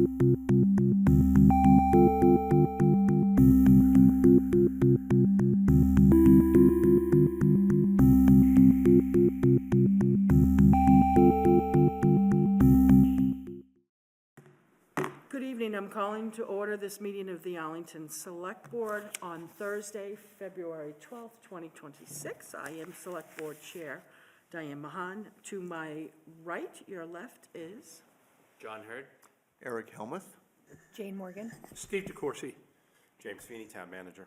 Good evening. I'm calling to order this meeting of the Arlington Select Board on Thursday, February 12th, 2026. I am Select Board Chair Diane Mahan. To my right, your left is John Hurd. Eric Helmuth. Jane Morgan. Steve DeCoursey. James Feeney, Town Manager.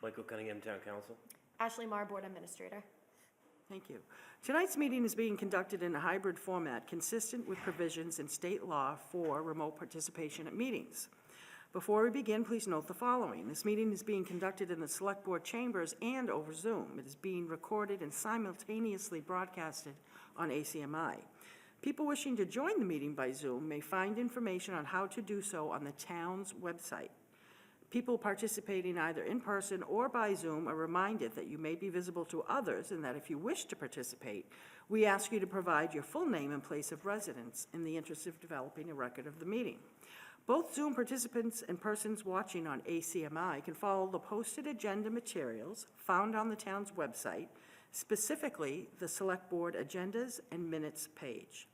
Michael Cunningham, Town Council. Ashley Marr, Board Administrator. Thank you. Tonight's meeting is being conducted in a hybrid format consistent with provisions in state law for remote participation at meetings. Before we begin, please note the following. This meeting is being conducted in the Select Board chambers and over Zoom. It is being recorded and simultaneously broadcasted on ACMi. People wishing to join the meeting by Zoom may find information on how to do so on the town's website. People participating either in person or by Zoom are reminded that you may be visible to others and that if you wish to participate, we ask you to provide your full name and place of residence in the interest of developing a record of the meeting. Both Zoom participants and persons watching on ACMi can follow the posted agenda materials found on the town's website, specifically the Select Board Agendas and Minutes page.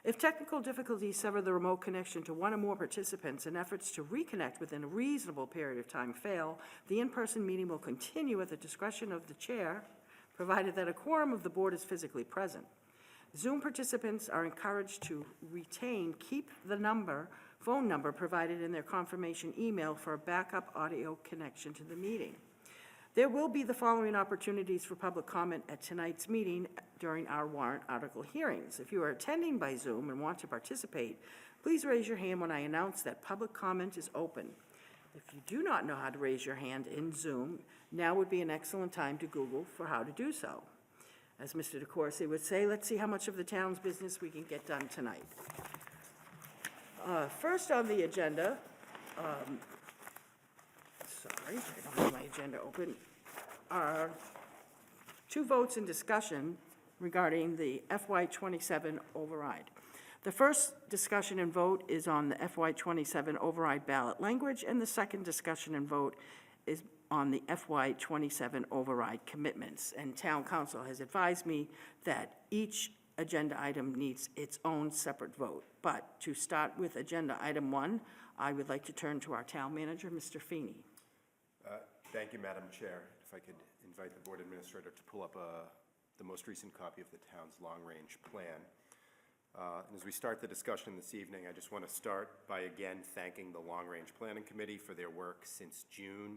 If technical difficulties sever the remote connection to one or more participants and efforts to reconnect within a reasonable period of time fail, the in-person meeting will continue at the discretion of the chair, provided that a quorum of the board is physically present. Zoom participants are encouraged to keep the phone number provided in their confirmation email for a backup audio connection to the meeting. There will be the following opportunities for public comment at tonight's meeting during our warrant article hearings. If you are attending by Zoom and want to participate, please raise your hand when I announce that public comment is open. If you do not know how to raise your hand in Zoom, now would be an excellent time to Google for how to do so. As Mr. DeCoursey would say, let's see how much of the town's business we can get done tonight. First on the agenda, sorry, I don't have my agenda open, are two votes in discussion regarding the FY27 override. The first discussion and vote is on the FY27 override ballot language, and the second discussion and vote is on the FY27 override commitments. And Town Council has advised me that each agenda item needs its own separate vote. But to start with agenda item 1, I would like to turn to our Town Manager, Mr. Feeney. Thank you, Madam Chair. If I could invite the Board Administrator to pull up the most recent copy of the town's long-range plan. And as we start the discussion this evening, I just want to start by again thanking the Long-Range Planning Committee for their work since June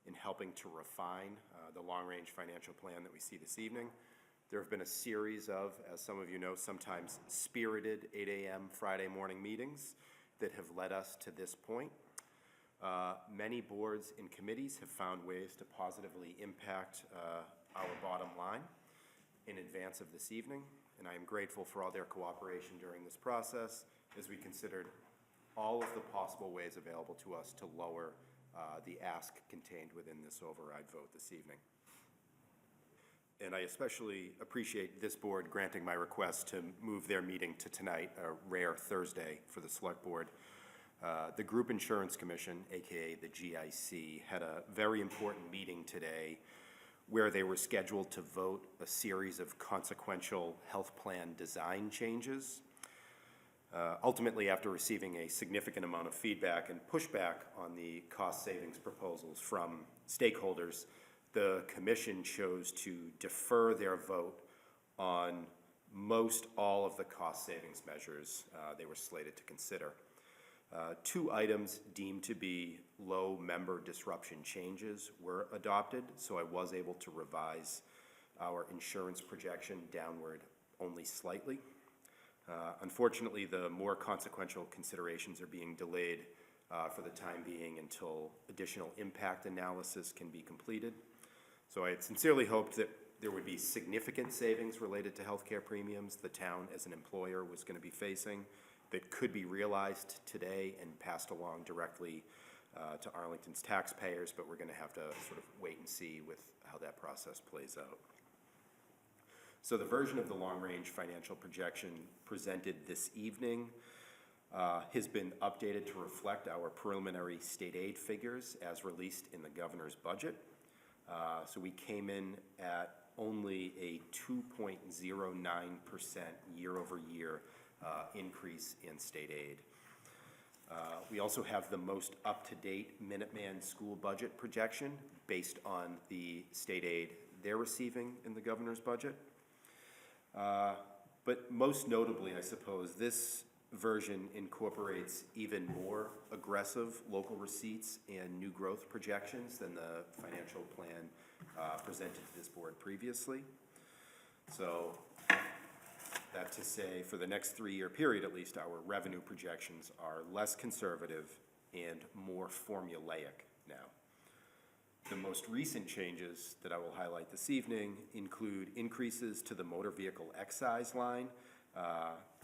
in helping to refine the long-range financial plan that we see this evening. There have been a series of, as some of you know, sometimes spirited 8 a.m. Friday morning meetings that have led us to this point. Many boards and committees have found ways to positively impact our bottom line in advance of this evening, and I am grateful for all their cooperation during this process as we considered all of the possible ways available to us to lower the ask contained within this override vote this evening. And I especially appreciate this board granting my request to move their meeting to tonight, a rare Thursday for the Select Board. The Group Insurance Commission, aka the GIC, had a very important meeting today where they were scheduled to vote a series of consequential health plan design changes. Ultimately, after receiving a significant amount of feedback and pushback on the cost savings proposals from stakeholders, the Commission chose to defer their vote on most all of the cost savings measures they were slated to consider. Two items deemed to be low member disruption changes were adopted, so I was able to revise our insurance projection downward only slightly. Unfortunately, the more consequential considerations are being delayed for the time being until additional impact analysis can be completed. So I had sincerely hoped that there would be significant savings related to healthcare premiums the town as an employer was going to be facing that could be realized today and passed along directly to Arlington's taxpayers, but we're going to have to sort of wait and see with how that process plays out. So the version of the long-range financial projection presented this evening has been updated to reflect our preliminary state aid figures as released in the governor's budget. So we came in at only a 2.09% year-over-year increase in state aid. We also have the most up-to-date Minuteman school budget projection based on the state aid they're receiving in the governor's budget. But most notably, I suppose, this version incorporates even more aggressive local receipts and new growth projections than the financial plan presented to this board previously. So that to say, for the next 3-year period at least, our revenue projections are less conservative and more formulaic now. The most recent changes that I will highlight this evening include increases to the motor vehicle excise line.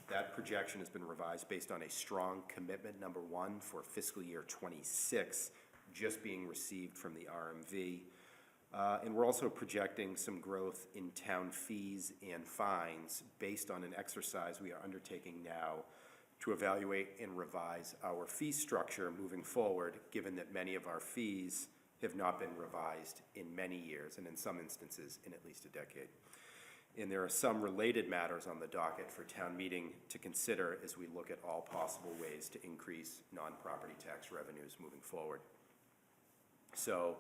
That projection has been revised based on a strong commitment, number one, for fiscal year 26, just being received from the RMV. And we're also projecting some growth in town fees and fines based on an exercise we are undertaking now to evaluate and revise our fee structure moving forward, given that many of our fees have not been revised in many years, and in some instances, in at least a decade. And there are some related matters on the docket for town meeting to consider as we look at all possible ways to increase non-property tax revenues moving forward. So,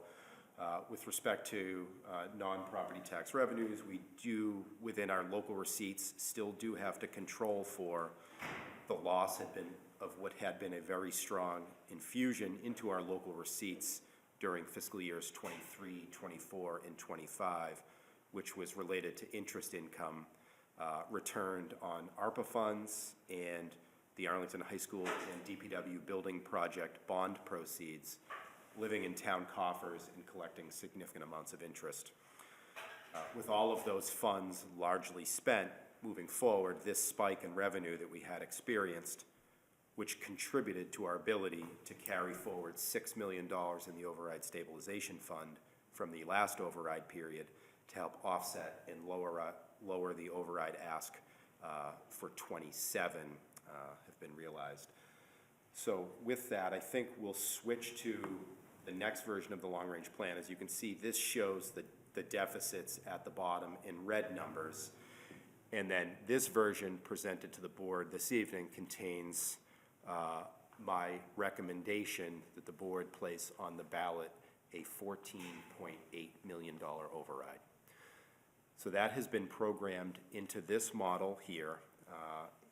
with respect to non-property tax revenues, we do, within our local receipts, still do have to control for the loss of what had been a very strong infusion into our local receipts during fiscal years 23, 24, and 25, which was related to interest income returned on ARPA funds and the Arlington High School and DPW building project bond proceeds, living in town coffers and collecting significant amounts of interest. With all of those funds largely spent, moving forward, this spike in revenue that we had experienced, which contributed to our ability to carry forward $6 million in the override stabilization fund from the last override period to help offset and lower the override ask for 27 have been realized. So with that, I think we'll switch to the next version of the long-range plan. As you can see, this shows the deficits at the bottom in red numbers. And then this version presented to the board this evening contains my recommendation that the board place on the ballot a $14.8 million override. So that has been programmed into this model here,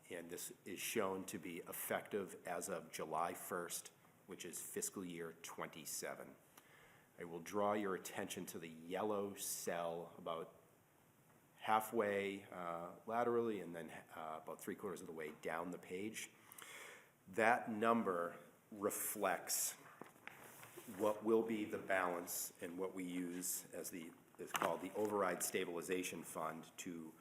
and this is shown to be effective as of July 1st, which is fiscal year 27. I will draw your attention to the yellow cell about halfway laterally and then about 3/4 of the way down the page. That number reflects what will be the balance and what we use as is called the override stabilization fund to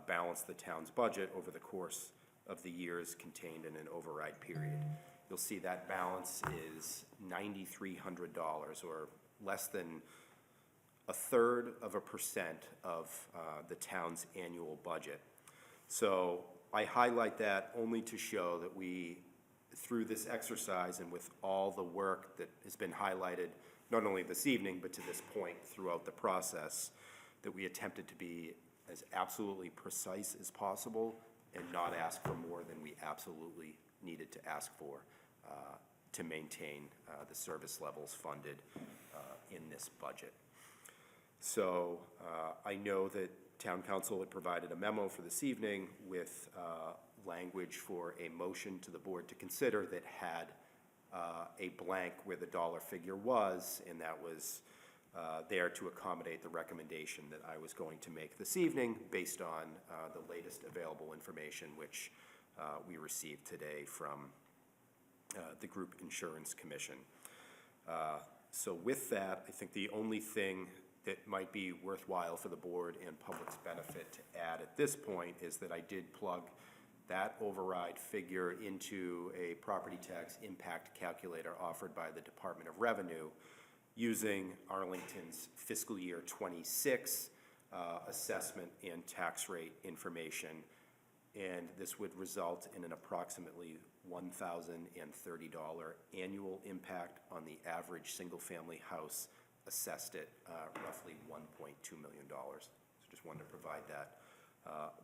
balance the town's budget over the course of the years contained in an override period. You'll see that balance is $9,300, or less than 1/3% of the town's annual budget. So I highlight that only to show that we, through this exercise and with all the work that has been highlighted, not only this evening, but to this point throughout the process, that we attempted to be as absolutely precise as possible and not ask for more than we absolutely needed to ask for to maintain the service levels funded in this budget. So I know that Town Council had provided a memo for this evening with language for a motion to the board to consider that had a blank where the dollar figure was, and that was there to accommodate the recommendation that I was going to make this evening based on the latest available information, which we received today from the Group Insurance Commission. So with that, I think the only thing that might be worthwhile for the board and public's benefit to add at this point is that I did plug that override figure into a property tax impact calculator offered by the Department of Revenue using Arlington's fiscal year 26 assessment and tax rate information. And this would result in an approximately $1,030 annual impact on the average single-family house assessed at roughly $1.2 million. So just wanted to provide that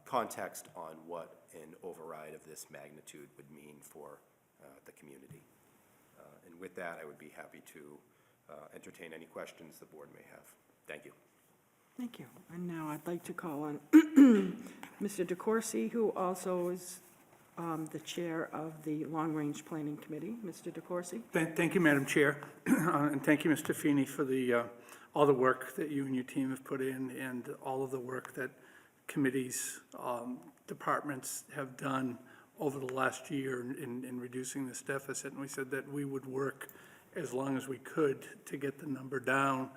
context on what an override of this magnitude would mean for the community. And with that, I would be happy to entertain any questions the board may have. Thank you. Thank you. And now I'd like to call on Mr. DeCoursey, who also is the chair of the Long Range Planning Committee. Mr. DeCoursey? Thank you, Madam Chair, and thank you, Mr. Feeney, for all the work that you and your team have put in and all of the work that committees, departments have done over the last year in reducing this deficit. And we said that we would work as long as we could to get the number down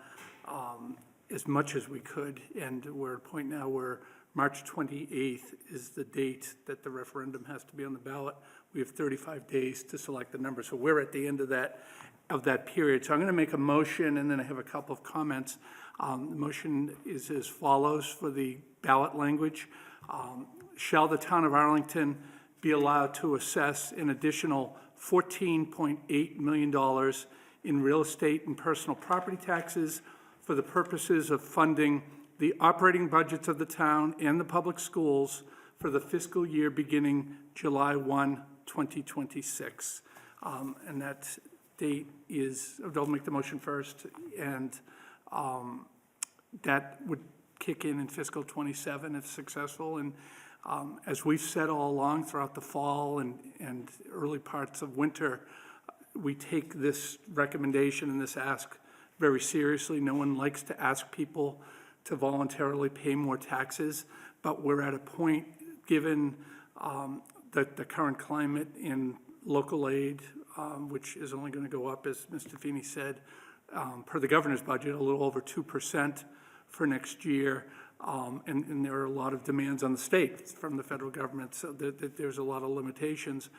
as much as we could. And we're at a point now where March 28th is the date that the referendum has to be on the ballot. We have 35 days to select the number. So we're at the end of that period. So I'm going to make a motion, and then I have a couple of comments. The motion is as follows for the ballot language. Shall the town of Arlington be allowed to assess an additional $14.8 million in real estate and personal property taxes for the purposes of funding the operating budgets of the town and the public schools for the fiscal year beginning July 1, 2026. And that date is, I'll make the motion first, and that would kick in fiscal 27 if successful. And as we've said all along throughout the fall and early parts of winter, we take this recommendation and this ask very seriously. No one likes to ask people to voluntarily pay more taxes, but we're at a point, given the current climate in local aid, which is only going to go up, as Mr. Feeney said, per the governor's budget, a little over 2% for next year. And there are a lot of demands on the state from the federal government, so that there's a lot of limitations.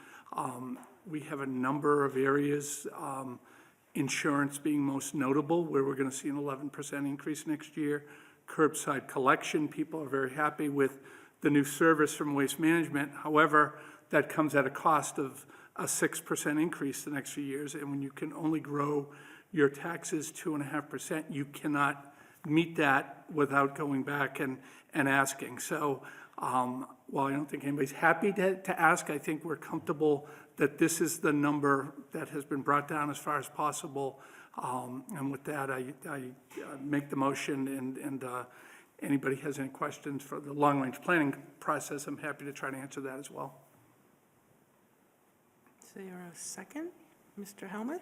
We have a number of areas, insurance being most notable, where we're going to see an 11% increase next year. Curbside collection, people are very happy with the new service from Waste Management. However, that comes at a cost of a 6% increase the next few years. And when you can only grow your taxes 2.5%, you cannot meet that without going back and asking. So while I don't think anybody's happy to ask, I think we're comfortable that this is the number that has been brought down as far as possible. And with that, I make the motion, and anybody has any questions for the long-range planning process, I'm happy to try to answer that as well. Is there a second? Mr. Helmuth?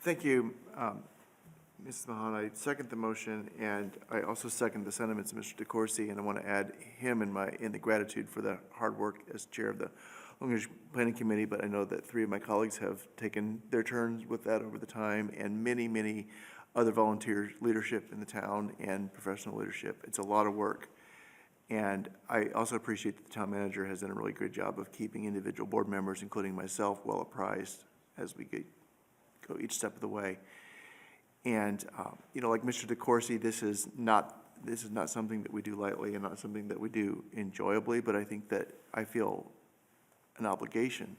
Thank you, Mrs. Mahan. I second the motion, and I also second the sentiments of Mr. DeCoursey, and I want to add him in the gratitude for the hard work as chair of the Long Range Planning Committee, but I know that 3 of my colleagues have taken their turns with that over the time, and many, many other volunteer leadership in the town and professional leadership. It's a lot of work. And I also appreciate that the town manager has done a really good job of keeping individual board members, including myself, well apprised as we go each step of the way. And like Mr. DeCoursey, this is not something that we do lightly and not something that we do enjoyably, but I think that I feel an obligation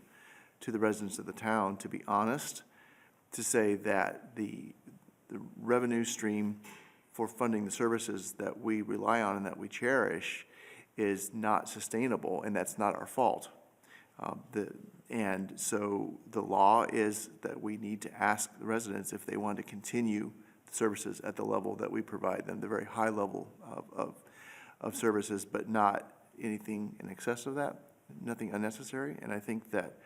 to the residents of the town to be honest, to say that the revenue stream for funding the services that we rely on and that we cherish is not sustainable, and that's not our fault. And so the law is that we need to ask the residents if they want to continue the services at the level that we provide them, the very high level of services, but not anything in excess of that, nothing unnecessary. And I think that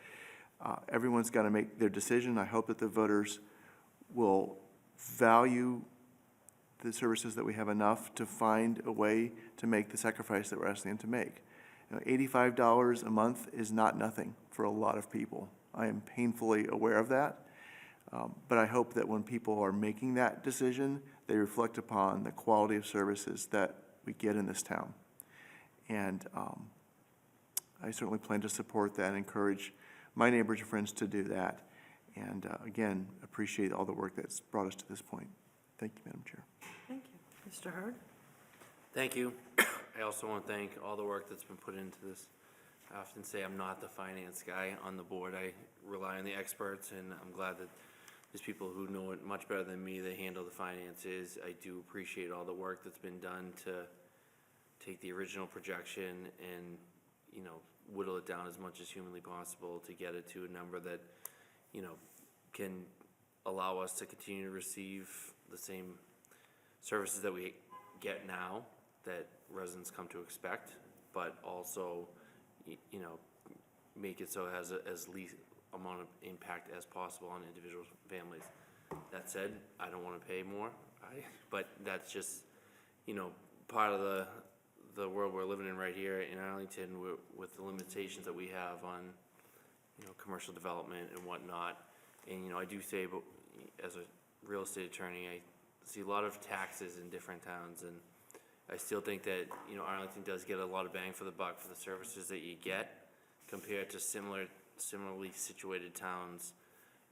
everyone's got to make their decision. I hope that the voters will value the services that we have enough to find a way to make the sacrifice that we're asking them to make. $85 a month is not nothing for a lot of people. I am painfully aware of that. But I hope that when people are making that decision, they reflect upon the quality of services that we get in this town. And I certainly plan to support that and encourage my neighbors and friends to do that. And again, appreciate all the work that's brought us to this point. Thank you, Madam Chair. Thank you. Mr. Hurd? Thank you. I also want to thank all the work that's been put into this I often say I'm not the finance guy on the board. I rely on the experts, and I'm glad that there's people who know it much better than me that handle the finances. I do appreciate all the work that's been done to take the original projection and, you know, whittle it down as much as humanly possible to get it to a number that, you know, can allow us to continue to receive the same services that we get now that residents come to expect, but also, you know, make it so it has as least amount of impact as possible on individual families. That said, I don't want to pay more, but that's just, you know, part of the world we're living in right here in Arlington with the limitations that we have on, you know, commercial development and whatnot. And, you know, I do say, but as a real estate attorney, I see a lot of taxes in different towns, and I still think that, you know, Arlington does get a lot of bang for the buck for the services that you get compared to similarly situated towns.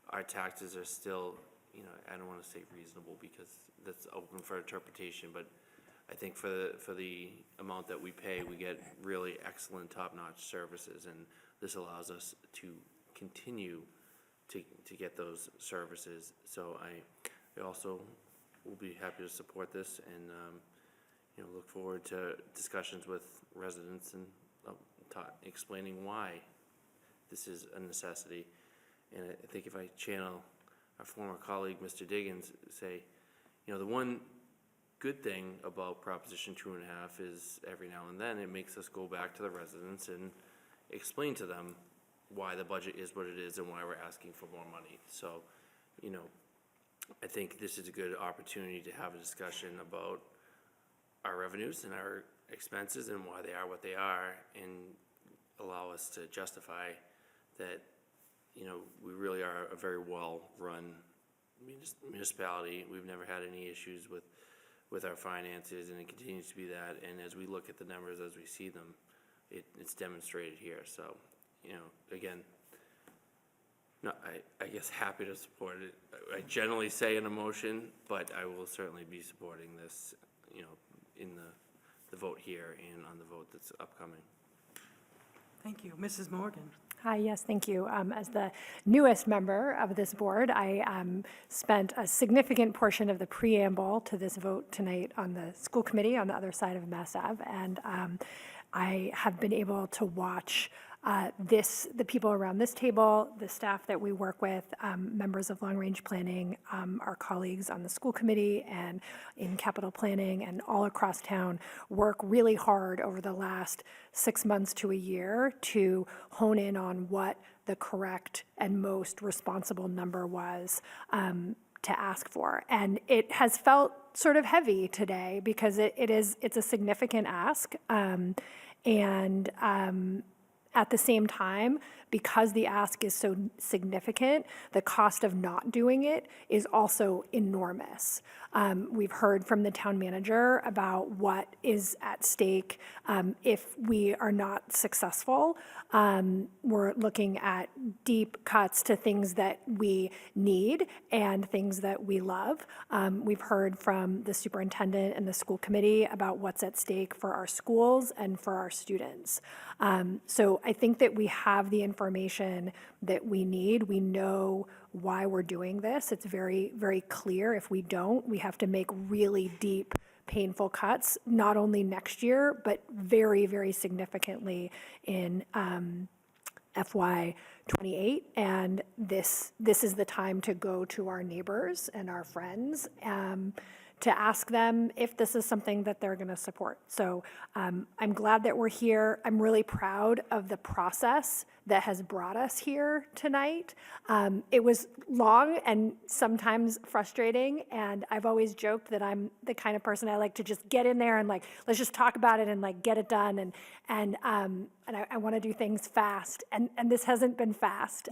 Our taxes are still, you know, I don't want to say reasonable because that's open for interpretation, but I think for the amount that we pay, we get really excellent top-notch services, and this allows us to continue to get those services. So I also will be happy to support this, and you know, look forward to discussions with residents and explaining why this is a necessity. And I think if I channel our former colleague, Mr. Diggins, say, you know, the one good thing about Proposition 2.5 is every now and then it makes us go back to the residents and explain to them why the budget is what it is and why we're asking for more money. So, you know, I think this is a good opportunity to have a discussion about our revenues and our expenses and why they are what they are, and allow us to justify that, you know, we really are a very well-run municipality. We've never had any issues with our finances, and it continues to be that. And as we look at the numbers, as we see them, it's demonstrated here. So, you know, again, no, I guess happy to support it. I generally say in a motion, but I will certainly be supporting this, you know, in the vote here and on the vote that's upcoming. Thank you. Mrs. Morgan. Hi, yes, thank you. As the newest member of this board, I spent a significant portion of the preamble to this vote tonight on the school committee on the other side of Mass Ave, and I have been able to watch the people around this table, the staff that we work with, members of long-range planning, our colleagues on the school committee and in capital planning and all across town work really hard over the last 6 months to a year to hone in on what the correct and most responsible number was to ask for. And it has felt sort of heavy today because it's a significant ask. At the same time, because the ask is so significant, the cost of not doing it is also enormous. We've heard from the town manager about what is at stake if we are not successful. We're looking at deep cuts to things that we need and things that we love. We've heard from the superintendent and the school committee about what's at stake for our schools and for our students. So I think that we have the information that we need. We know why we're doing this. It's very, very clear. If we don't, we have to make really deep, painful cuts, not only next year, but very, very significantly in FY '28. And this is the time to go to our neighbors and our friends to ask them if this is something that they're going to support. So I'm glad that we're here. I'm really proud of the process that has brought us here tonight. It was long and sometimes frustrating, and I've always joked that I'm the kind of person I like to just get in there and let's just talk about it and get it done. And I want to do things fast, and this hasn't been fast,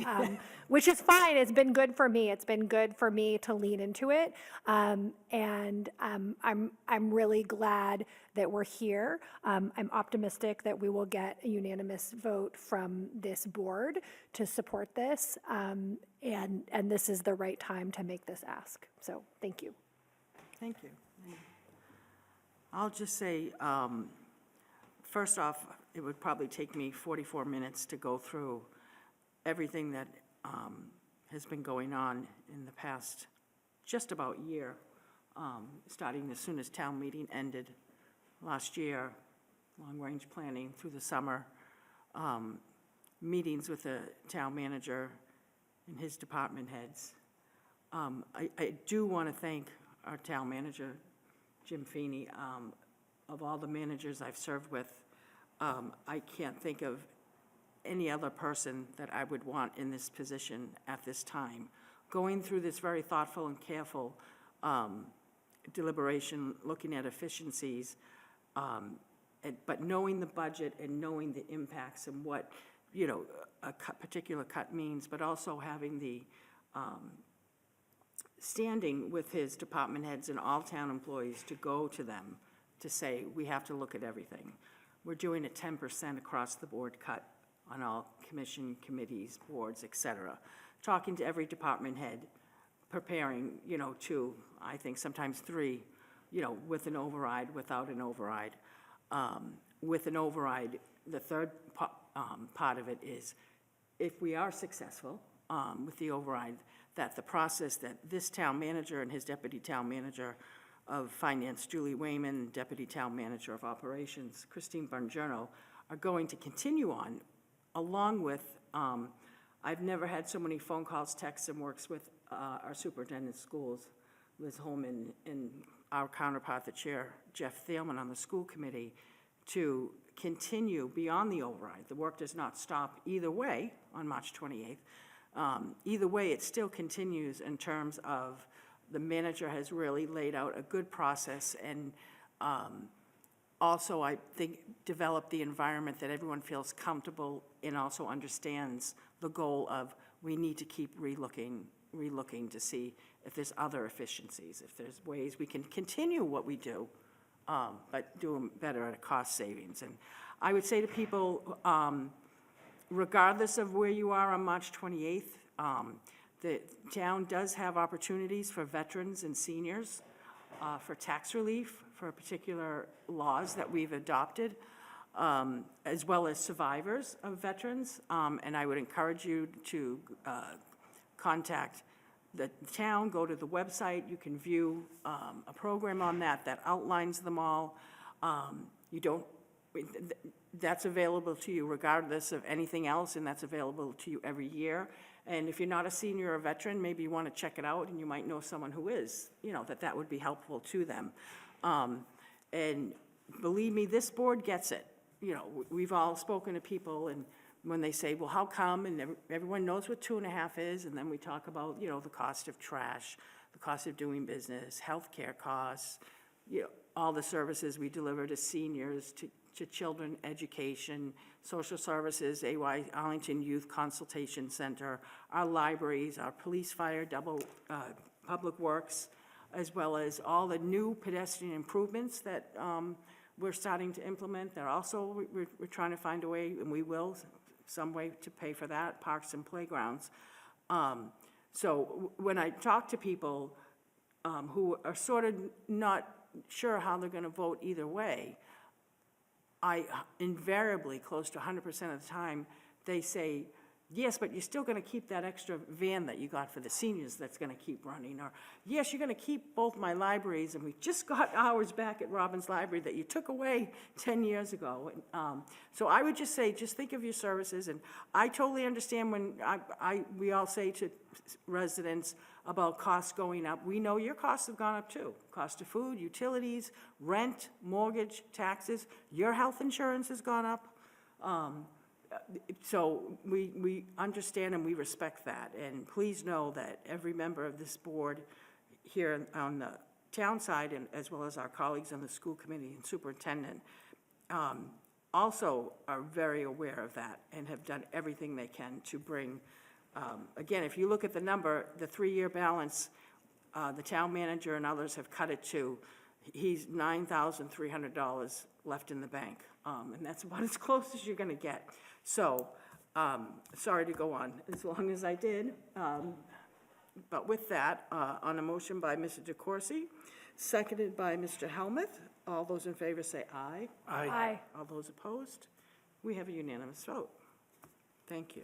which is fine. It's been good for me. It's been good for me to lean into it, and I'm really glad that we're here. I'm optimistic that we will get a unanimous vote from this board to support this, and this is the right time to make this ask. So thank you. Thank you. I'll just say, first off, it would probably take me 44 minutes to go through everything that has been going on in the past just about year, starting as soon as town meeting ended last year, long-range planning through the summer, meetings with the town manager and his department heads. I do want to thank our town manager, Jim Feeney. Of all the managers I've served with, I can't think of any other person that I would want in this position at this time. Going through this very thoughtful and careful deliberation, looking at efficiencies, but knowing the budget and knowing the impacts and what, a particular cut means, but also having the standing with his department heads and all town employees to go to them to say, we have to look at everything. We're doing a 10% across the board cut on all commission, committees, boards, et cetera. Talking to every department head, preparing, two, I think sometimes three, with an override, without an override. With an override, the third part of it is, if we are successful with the override, that the process that this town manager and his deputy town manager of finance, Julie Wayman, deputy town manager of operations, Christine Bongiorno, are going to continue on, along with, I've never had so many phone calls, texts, and works with our superintendent of schools, Liz Holman, and our counterpart, the chair, Jeff Thielman, on the school committee, to continue beyond the override. The work does not stop either way on March 28th. Either way, it still continues in terms of the manager has really laid out a good process and also, I think, developed the environment that everyone feels comfortable and also understands the goal of we need to keep relooking to see if there's other efficiencies, if there's ways we can continue what we do, but do them better at a cost savings. And I would say to people, regardless of where you are on March 28th, the town does have opportunities for veterans and seniors, for tax relief, for particular laws that we've adopted, as well as survivors of veterans. And I would encourage you to contact the town, go to the website. You can view a program on that outlines them all. That's available to you regardless of anything else, and that's available to you every year. And if you're not a senior or a veteran, maybe you want to check it out, and you might know someone who is, that would be helpful to them. And believe me, this board gets it. We've all spoken to people, and when they say, well, how come? And everyone knows what 2.5 is, and then we talk about, the cost of trash, the cost of doing business, healthcare costs, all the services we deliver to seniors, to children, education, social services, AY Arlington Youth Consultation Center, our libraries, our police, fire, public works, as well as all the new pedestrian improvements that we're starting to implement. They're also, we're trying to find a way, and we will, some way to pay for that, parks and playgrounds. So when I talk to people who are sort of not sure how they're going to vote either way, I invariably, close to 100% of the time, they say, yes, but you're still going to keep that extra van that you got for the seniors that's going to keep running. Or, yes, you're going to keep both my libraries, and we just got ours back at Robbins Library that you took away 10 years ago. So I would just say, just think of your services. And I totally understand when we all say to residents about costs going up. We know your costs have gone up too. Cost of food, utilities, rent, mortgage, taxes. Your health insurance has gone up. So we understand and we respect that. And please know that every member of this board here on the town side, and as well as our colleagues on the school committee and superintendent, also are very aware of that and have done everything they can to bring, again, if you look at the number, the 3-year balance, the town manager and others have cut it to, he's $9,300 left in the bank. And that's about as close as you're going to get. So, sorry to go on as long as I did. But with that, on a motion by Mr. DeCoursey, seconded by Mr. Helmuth, all those in favor say aye. Aye. All those opposed? We have a unanimous vote. Thank you.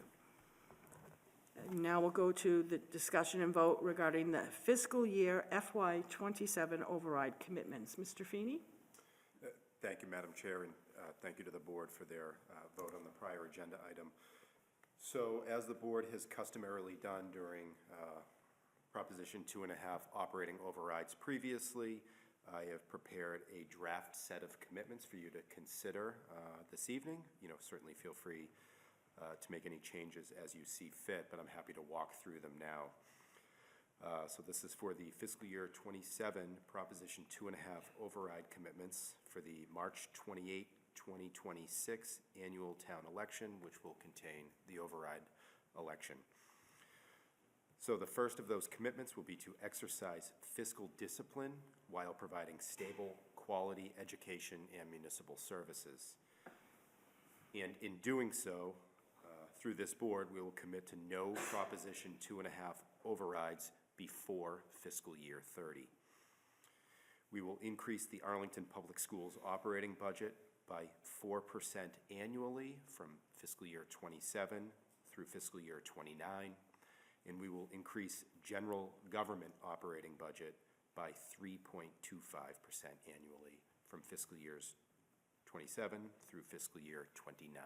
And now we'll go to the discussion and vote regarding the fiscal year FY '27 override commitments. Mr. Feeney? Thank you, Madam Chair, and thank you to the board for their vote on the prior agenda item. So as the board has customarily done during Proposition 2.5 operating overrides previously, I have prepared a draft set of commitments for you to consider this evening. Certainly feel free to make any changes as you see fit, but I'm happy to walk through them now. So this is for the fiscal year '27 Proposition 2.5 override commitments for the March 28, 2026 annual town election, which will contain the override election. So the first of those commitments will be to exercise fiscal discipline while providing stable, quality education and municipal services. And in doing so, through this board, we will commit to no Proposition 2.5 overrides before fiscal year '30. We will increase the Arlington Public Schools operating budget by 4% annually from fiscal year '27 through fiscal year '29, and we will increase general government operating budget by 3.25% annually from fiscal years '27 through fiscal year '29.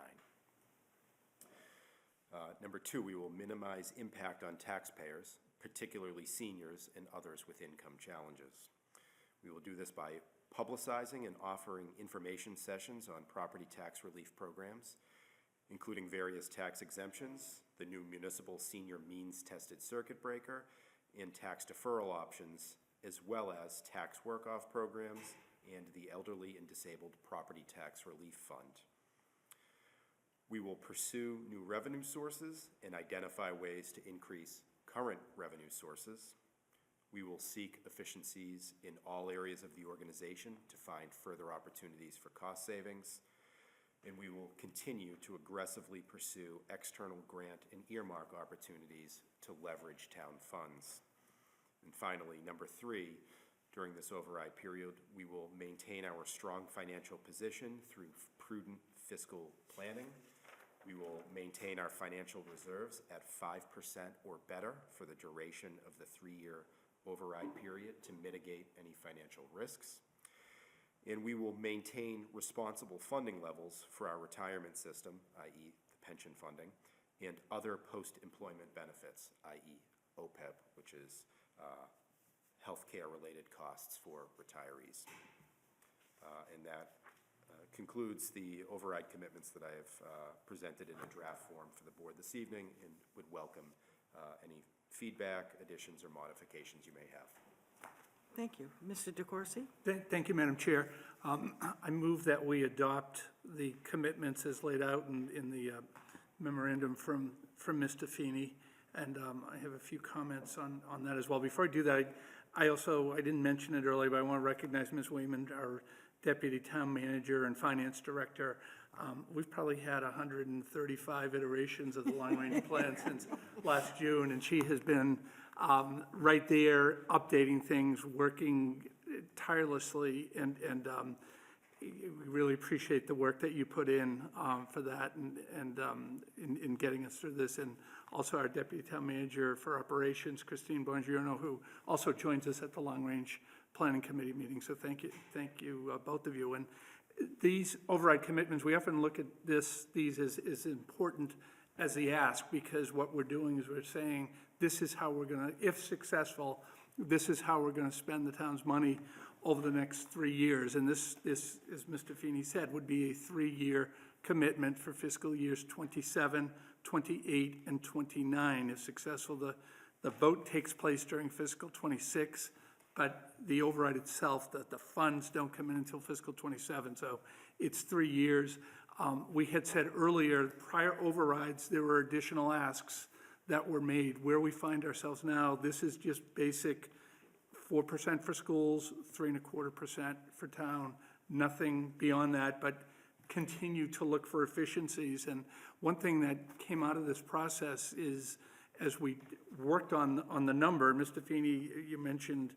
Number two, we will minimize impact on taxpayers, particularly seniors and others with income challenges. We will do this by publicizing and offering information sessions on property tax relief programs, including various tax exemptions, the new municipal senior means-tested circuit breaker, and tax deferral options, as well as tax work-off programs and the Elderly and Disabled Property Tax Relief Fund. We will pursue new revenue sources and identify ways to increase current revenue sources. We will seek efficiencies in all areas of the organization to find further opportunities for cost savings. And we will continue to aggressively pursue external grant and earmark opportunities to leverage town funds. And finally, number three, during this override period, we will maintain our strong financial position through prudent fiscal planning. We will maintain our financial reserves at 5% or better for the duration of the 3-year override period to mitigate any financial risks. And we will maintain responsible funding levels for our retirement system, i.e. the pension funding, and other post-employment benefits, i.e. OPEB, which is healthcare-related costs for retirees. And that concludes the override commitments that I have presented in a draft form for the board this evening, and would welcome any feedback, additions, or modifications you may have. Thank you. Mr. DeCoursey? Thank you, Madam Chair. I move that we adopt the commitments as laid out in the memorandum from Mr. Feeney, and I have a few comments on that as well. Before I do that, I didn't mention it earlier, but I want to recognize Ms. Wayman, our Deputy Town Manager and Finance Director. We've probably had 135 iterations of the long-range plan since last June, and she has been right there, updating things, working tirelessly, and we really appreciate the work that you put in for that and in getting us through this. And also our Deputy Town Manager for Operations, Christine Bongiorno, who also joins us at the Long Range Planning Committee meeting. So thank you, both of you. And these override commitments, we often look at these as important as the ask, because what we're doing is we're saying, this is how we're gonna, if successful, this is how we're gonna spend the town's money over the next 3 years. And this, as Mr. Feeney said, would be a 3-year commitment for fiscal years 27, 28, and 29. If successful, the vote takes place during fiscal 26, but the override itself, the funds don't come in until fiscal 27, so it's 3 years. We had said earlier, prior overrides, there were additional asks that were made. Where we find ourselves now, this is just basic 4% for schools, 3.25% for town, nothing beyond that, but continue to look for efficiencies. And one thing that came out of this process is, as we worked on the number, Mr. Feeney, you mentioned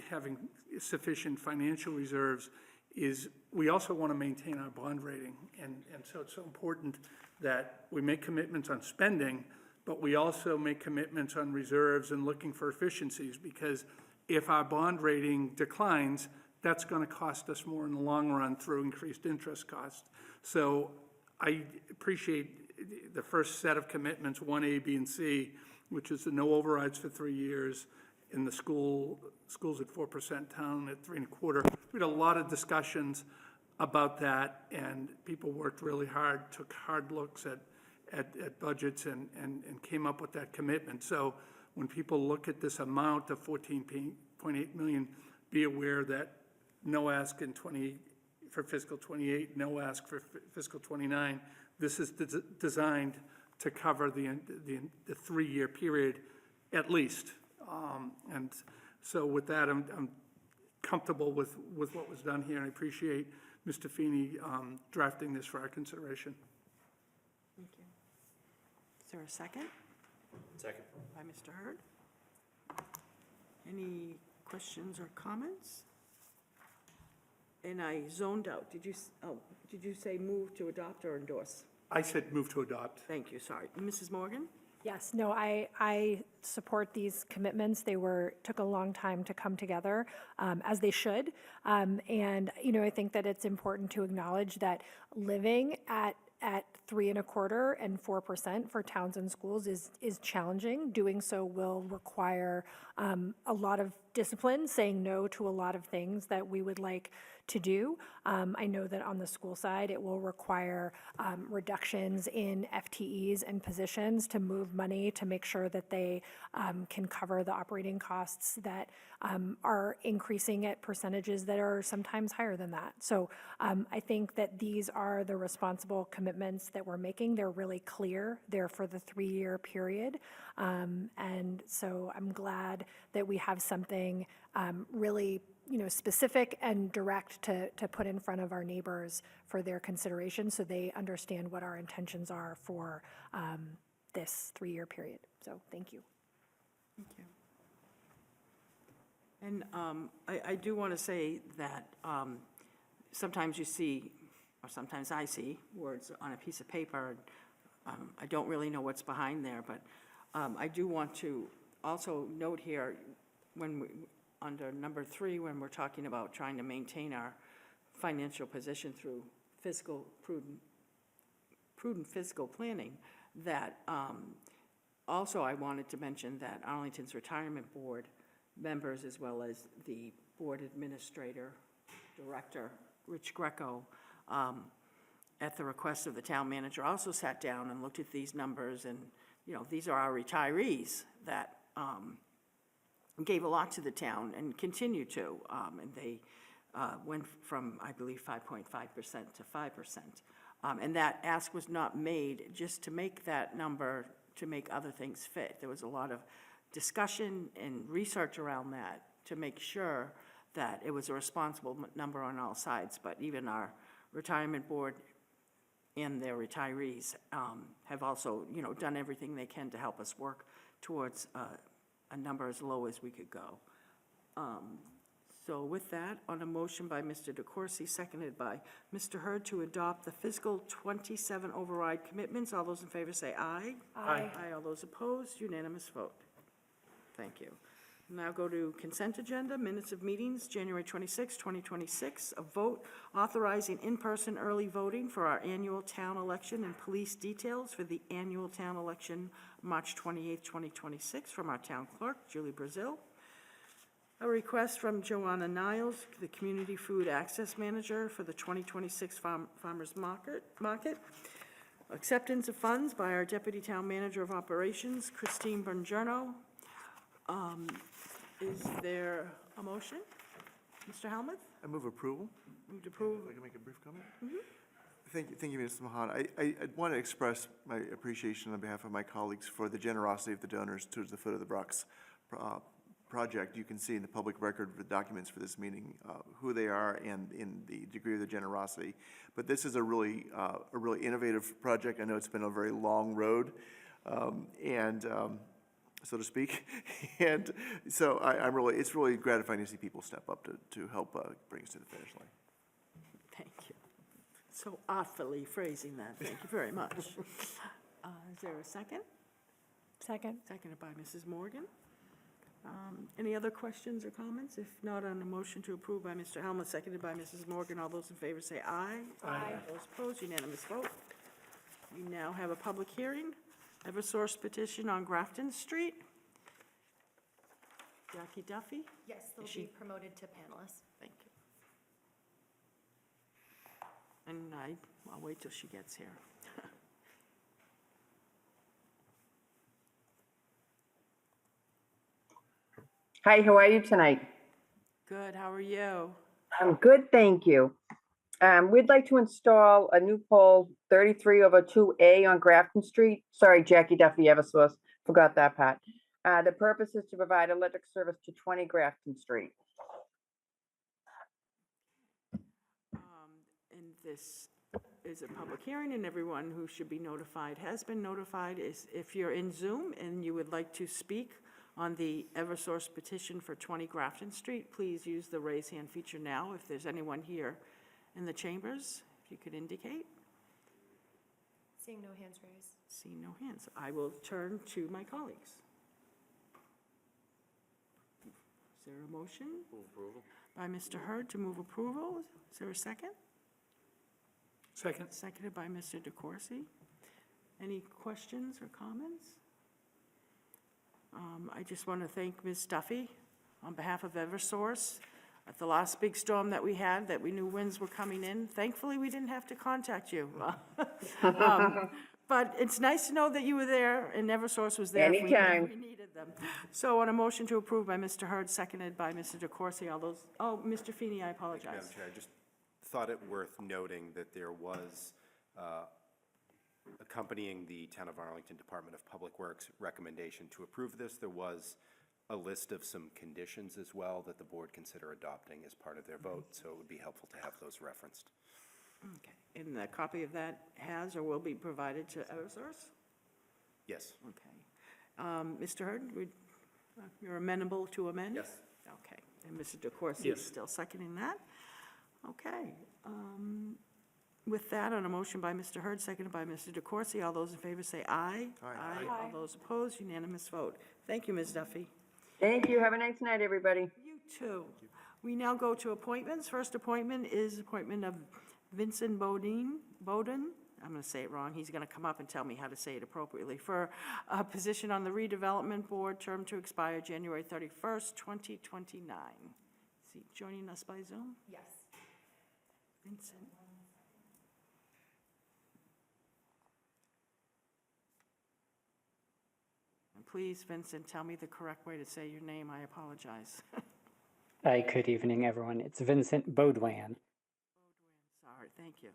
having sufficient financial reserves. is we also want to maintain our bond rating. And so it's so important that we make commitments on spending, but we also make commitments on reserves and looking for efficiencies, because if our bond rating declines, that's going to cost us more in the long run through increased interest costs. So I appreciate the first set of commitments, 1A, B, and C, which is the no overrides for 3 years, in the schools at 4%, town at 3.25%. We had a lot of discussions about that, and people worked really hard, took hard looks at budgets and came up with that commitment. So when people look at this amount of $14.8 million, be aware that no ask for fiscal '28, no ask for fiscal '29. This is designed to cover the 3-year period at least. And so with that, I'm comfortable with what was done here, and I appreciate Mr. Feeney drafting this for our consideration. Thank you. Is there a second? Second. By Mr. Hurd. Any questions or comments? And I zoned out. Did you say move to adopt or endorse? I said move to adopt. Thank you, sorry. Mrs. Morgan? Yes, no, I support these commitments. They took a long time to come together, as they should. And, I think that it's important to acknowledge that living at 3.25% and 4% for towns and schools is challenging. Doing so will require a lot of discipline, saying no to a lot of things that we would like to do. I know that on the school side, it will require reductions in FTEs and positions to move money to make sure that they can cover the operating costs that are increasing at percentages that are sometimes higher than that. So I think that these are the responsible commitments that we're making. They're really clear. They're for the 3-year period. And so I'm glad that we have something really specific and direct to put in front of our neighbors for their consideration, so they understand what our intentions are for this 3-year period. So thank you. Thank you. And I do want to say that sometimes you see, or sometimes I see, words on a piece of paper. I don't really know what's behind there, but I do want to also note here, under number 3, when we're talking about trying to maintain our financial position through prudent fiscal planning, that also I wanted to mention that Arlington's Retirement Board members, as well as the board administrator, director, Rich Greco, at the request of the town manager, also sat down and looked at these numbers, and these are our retirees that gave a lot to the town and continue to, and they went from, I believe, 5.5% to 5%. And that ask was not made just to make that number, to make other things fit. There was a lot of discussion and research around that to make sure that it was a responsible number on all sides. But even our retirement board and their retirees have also, done everything they can to help us work towards a number as low as we could go. So with that, on a motion by Mr. DeCoursey, seconded by Mr. Hurd, to adopt the fiscal '27 override commitments, all those in favor say aye. Aye. Aye, all those opposed, unanimous vote. Thank you. Now go to consent agenda, minutes of meetings, January 26, 2026, a vote authorizing in-person early voting for our annual town election and police details for the annual town election, March 28, 2026, from our town clerk, Julie Brazil. A request from Joanna Niles, the Community Food Access Manager for the 2026 Farmers Market. Acceptance of funds by our Deputy Town Manager of Operations, Christine Bongiorno. Is there a motion? Mr. Helmuth? I move approval. Move to approve. If I can make a brief comment? Thank you, Mrs. Mahan. I want to express my appreciation on behalf of my colleagues for the generosity of the donors towards the Foot of the Brox project. You can see in the public record of the documents for this meeting who they are and in the degree of their generosity. But this is a really innovative project. I know it's been a very long road, so to speak. And so it's really gratifying to see people step up to help bring us to the finish line. So artfully phrasing that, thank you very much. Is there a second? Second. Seconded by Mrs. Morgan. Any other questions or comments? If not, on a motion to approve by Mr. Helmut, seconded by Mrs. Morgan, all those in favor say aye. Aye. Those opposed, unanimous vote. We now have a public hearing, Eversource petition on Grafton Street. Jackie Duffy? Yes, they'll Is she- be promoted to panelists. Thank you. And I'll wait till she gets here. Hi, how are you tonight? Good, how are you? I'm good, thank you. We'd like to install a new pole 33/2A on Grafton Street. Sorry, Jackie Duffy, Eversource, forgot that part. The purpose is to provide electric service to 20 Grafton Street. And this is a public hearing, and everyone who should be notified has been notified. If you're in Zoom and you would like to speak on the Eversource petition for 20 Grafton Street, please use the raise hand feature now. If there's anyone here in the chambers, if you could indicate. Seeing no hands raised. See no hands. I will turn to my colleagues. Is there a motion? Move approval. By Mr. Hurd to move approval. Is there a second? Second. Seconded by Mr. DeCoursey. Any questions or comments? I just want to thank Ms. Duffy on behalf of Eversource. At the last big storm that we had, that we knew winds were coming in, thankfully, we didn't have to contact you. But it's nice to know that you were there and Eversource was there. if we Anytime. needed them. So on a motion to approve by Mr. Hurd, seconded by Mr. DeCoursey, all those, Mr. Feeney, I Madam apologize. Chair, I just thought it worth noting that there was, accompanying the Town of Arlington Department of Public Works recommendation to approve this, there was a list of some conditions as well that the board consider adopting as part of their vote, so it would be helpful to have those referenced. Okay, and a copy of that has or will be provided to Eversource? Yes. Okay. Mr. Hurd, you're amenable to amend? Yes. Okay, and Mr. DeCoursey Yes. is still seconding that? Okay. With that, on a motion by Mr. Hurd, seconded by Mr. DeCoursey, all those in favor say aye. Aye. All those opposed, unanimous vote. Thank you, Ms. Duffy. Thank you, have a nice night, everybody. You too. We now go to appointments. First appointment is appointment of Vincent Bowden. I'm going to say it wrong. He's going to come up and tell me how to say it appropriately. For a position on the redevelopment board, term to expire January 31st, 2029. Is he joining us by Zoom? Yes. Vincent. And please, Vincent, tell me the correct way to say your name. I apologize. Hi, good evening, everyone. It's Vincent Baudouin. Sorry, thank you.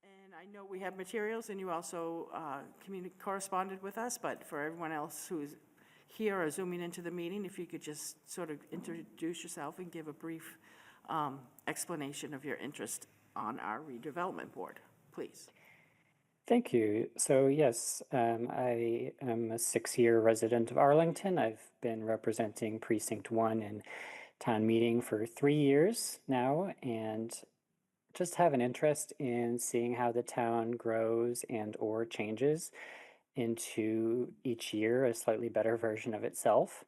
And I know we have materials, and you also corresponded with us, but for everyone else who's here or zooming into the meeting, if you could just sort of introduce yourself and give a brief explanation of your interest on our redevelopment board, please. Thank you. So yes, I am a 6-year resident of Arlington. I've been representing Precinct 1 in town meeting for 3 years now, and just have an interest in seeing how the town grows and or changes into each year a slightly better version of itself,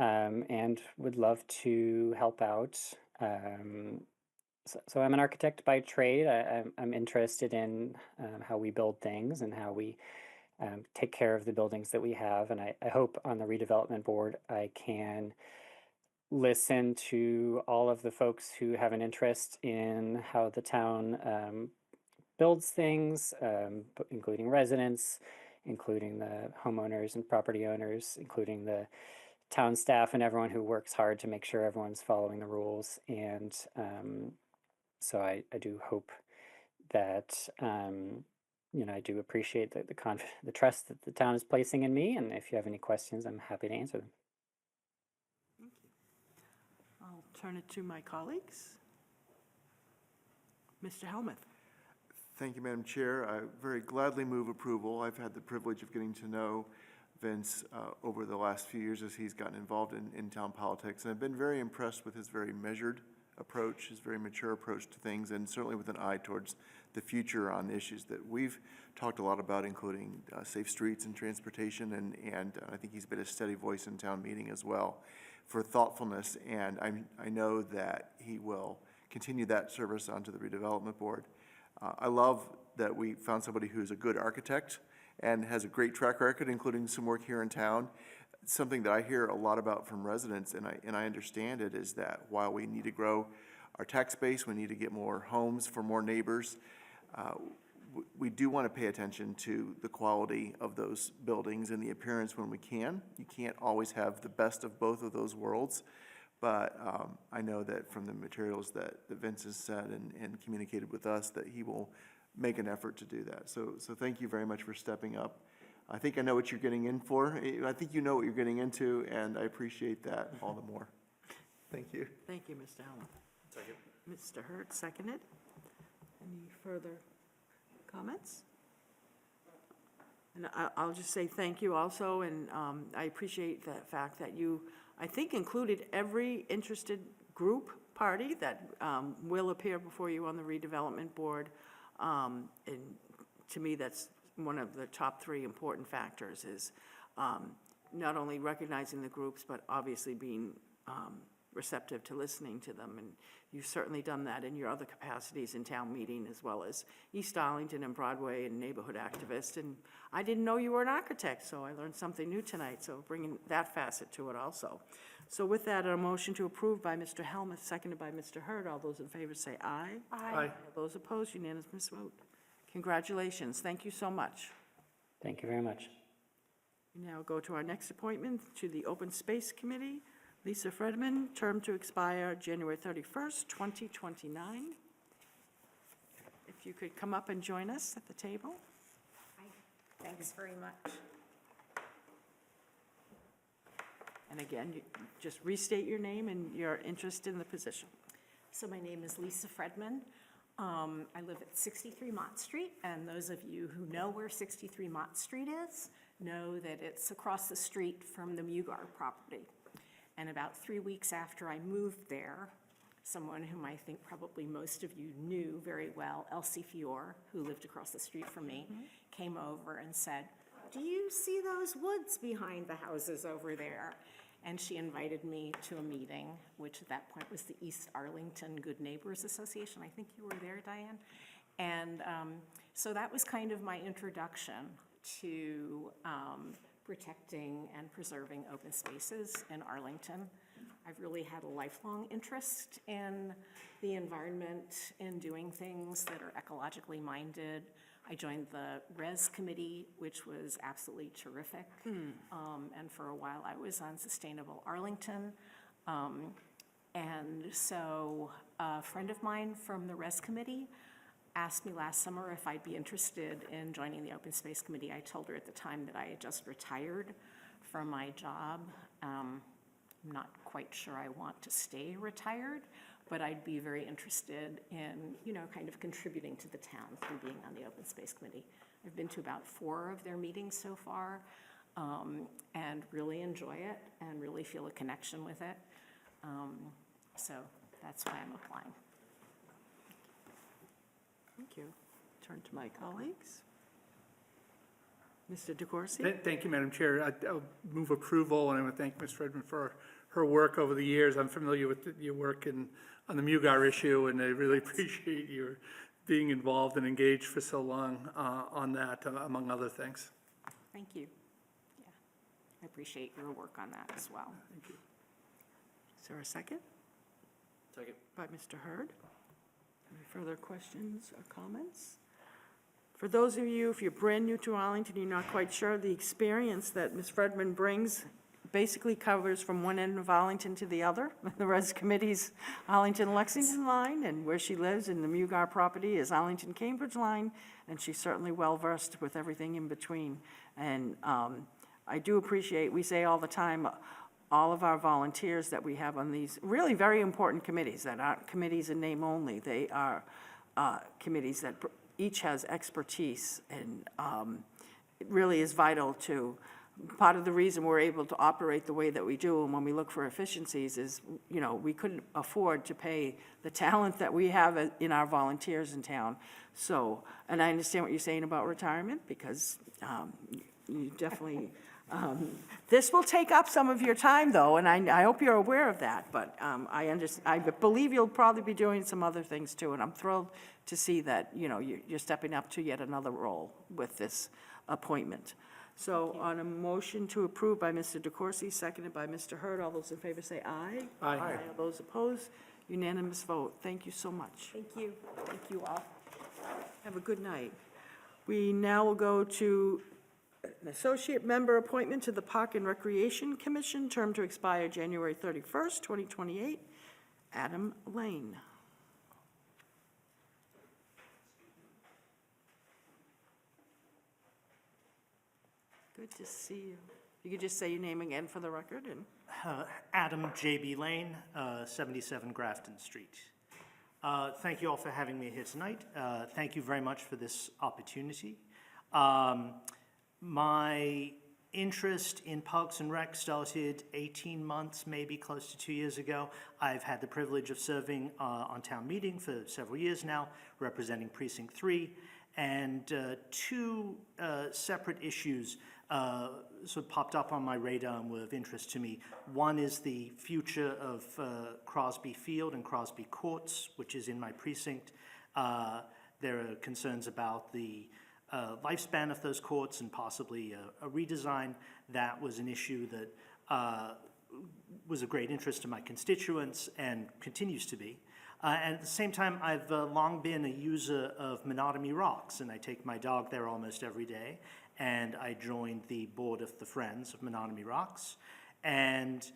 and would love to help out. So I'm an architect by trade. I'm interested in how we build things and how we take care of the buildings that we have. And I hope on the redevelopment board I can listen to all of the folks who have an interest in how the town builds things, including residents, including the homeowners and property owners, including the town staff and everyone who works hard to make sure everyone's following the rules. And so I do hope that, I do appreciate the trust that the town is placing in me. And if you have any questions, I'm happy to answer them. Thank you. I'll turn it to my colleagues. Mr. Helmuth. Thank you, Madam Chair. I very gladly move approval. I've had the privilege of getting to know Vince over the last few years as he's gotten involved in town politics, and I've been very impressed with his very measured approach, his very mature approach to things, and certainly with an eye towards the future on issues that we've talked a lot about, including safe streets and transportation, and I think he's been a steady voice in town meeting as well for thoughtfulness, and I know that he will continue that service onto the redevelopment board. I love that we found somebody who's a good architect and has a great track record, including some work here in town. Something that I hear a lot about from residents, and I understand it, is that while we need to grow our tax base, we need to get more homes for more neighbors, we do want to pay attention to the quality of those buildings and the appearance when we can. You can't always have the best of both of those worlds, but I know that from the materials that Vince has said and communicated with us, that he will make an effort to do that. So thank you very much for stepping up. I think I know what you're getting in for. I think you know what you're getting into, and I appreciate that all the more. Thank you. Thank you, Mr. Allen. Second. Mr. Hurd, seconded. Any further comments? And I'll just say thank you also, and I appreciate the fact that you, I think, included every interested group, party that will appear before you on the redevelopment board. And to me, that's one of the top 3 important factors, is not only recognizing the groups, but obviously being receptive to listening to them. And you've certainly done that in your other capacities in town meeting, as well as East Arlington and Broadway and neighborhood activist. And I didn't know you were an architect, so I learned something new tonight, so bringing that facet to it also. So with that, a motion to approve by Mr. Helmuth, seconded by Mr. Hurd. All those in favor say aye. Aye. All those opposed, unanimous vote. Congratulations. Thank you so much. Thank you very much. We now go to our next appointment to the Open Space Committee. Lisa Fredman, term to expire January 31st, 2029. If you could come up and join us at the table. Thanks very much. And again, you just restate your name and your interest in the position. So my name is Lisa Fredman. I live at 63 Mott Street, and those of you who know where 63 Mott Street is know that it's across the street from the Mugar property. And about 3 weeks after I moved there, someone whom I think probably most of you knew very well, Elsie Fior, who lived across the street from me, came over and said, "Do you see those woods behind the houses over there?" And she invited me to a meeting, which at that point was the East Arlington Good Neighbors Association. I think you were there, Diane. And so that was kind of my introduction to protecting and preserving open spaces in Arlington. I've really had a lifelong interest in the environment and doing things that are ecologically minded. I joined the Res Committee, which was absolutely terrific. And for a while, I was on Sustainable Arlington. And so a friend of mine from the Res Committee asked me last summer if I'd be interested in joining the Open Space Committee. I told her at the time that I had just retired from my job. I'm not quite sure I want to stay retired, but I'd be very interested in, kind of contributing to the town through being on the Open Space Committee. I've been to about 4 of their meetings so far, and really enjoy it and really feel a connection with it. So that's why I'm applying. Thank you. Turn to my colleagues. Mr. DeCoursey? Thank you, Madam Chair. I'll move approval, and I want to thank Ms. Fredman for her work over the years. I'm familiar with your work on the Mugar issue, and I really appreciate your being involved and engaged for so long on that, among other things. Thank you. Yeah, I appreciate your work on that as well. Thank you. Is there a second? Second. By Mr. Hurd. Any further questions or comments? For those of you, if you're brand new to Arlington, you're not quite sure, the experience that Ms. Fredman brings basically covers from one end of Arlington to the other. The Res Committee's Arlington-Lexington line, and where she lives in the Mugar property is Arlington-Cambridge line, and she's certainly well-versed with everything in between. And I do appreciate, we say all the time, all of our volunteers that we have on these really very important committees that aren't committees in name only. They are committees that each has expertise, and it really is vital to part of the reason we're able to operate the way that we do, and when we look for efficiencies, is, you know, we couldn't afford to pay the talent that we have in our volunteers in town. So, and I understand what you're saying about retirement, because you definitely, this will take up some of your time, though, and I hope you're aware of that, but I believe you'll probably be doing some other things, too, and I'm thrilled to see that, you know, you're stepping up to yet another role with this appointment. So on a motion to approve by Mr. DeCoursey, seconded by Mr. Hurd, all those in favor say aye. Aye. All those opposed, unanimous vote. Thank you so much. Thank you. Thank you all. Have a good night. We now will go to an associate member appointment to the Park and Recreation Commission, term to expire January 31st, 2028. Adam Lane. Good to see you. You could just say your name again for the record, and Adam J.B. Lane, 77 Grafton Street. Thank you all for having me here tonight. Thank you very much for this opportunity. My interest in Parks and Rec started 18 months, maybe close to 2 years ago. I've had the privilege of serving on town meeting for several years now, representing Precinct 3, and two separate issues sort of popped up on my radar and were of interest to me. One is the future of Crosby Field and Crosby Courts, which is in my precinct. There are concerns about the lifespan of those courts and possibly a redesign. That was an issue that was of great interest to my constituents and continues to be. And at the same time, I've long been a user of Monotony Rocks, and I take my dog there almost every day. And I joined the board of the Friends of Monotony Rocks. And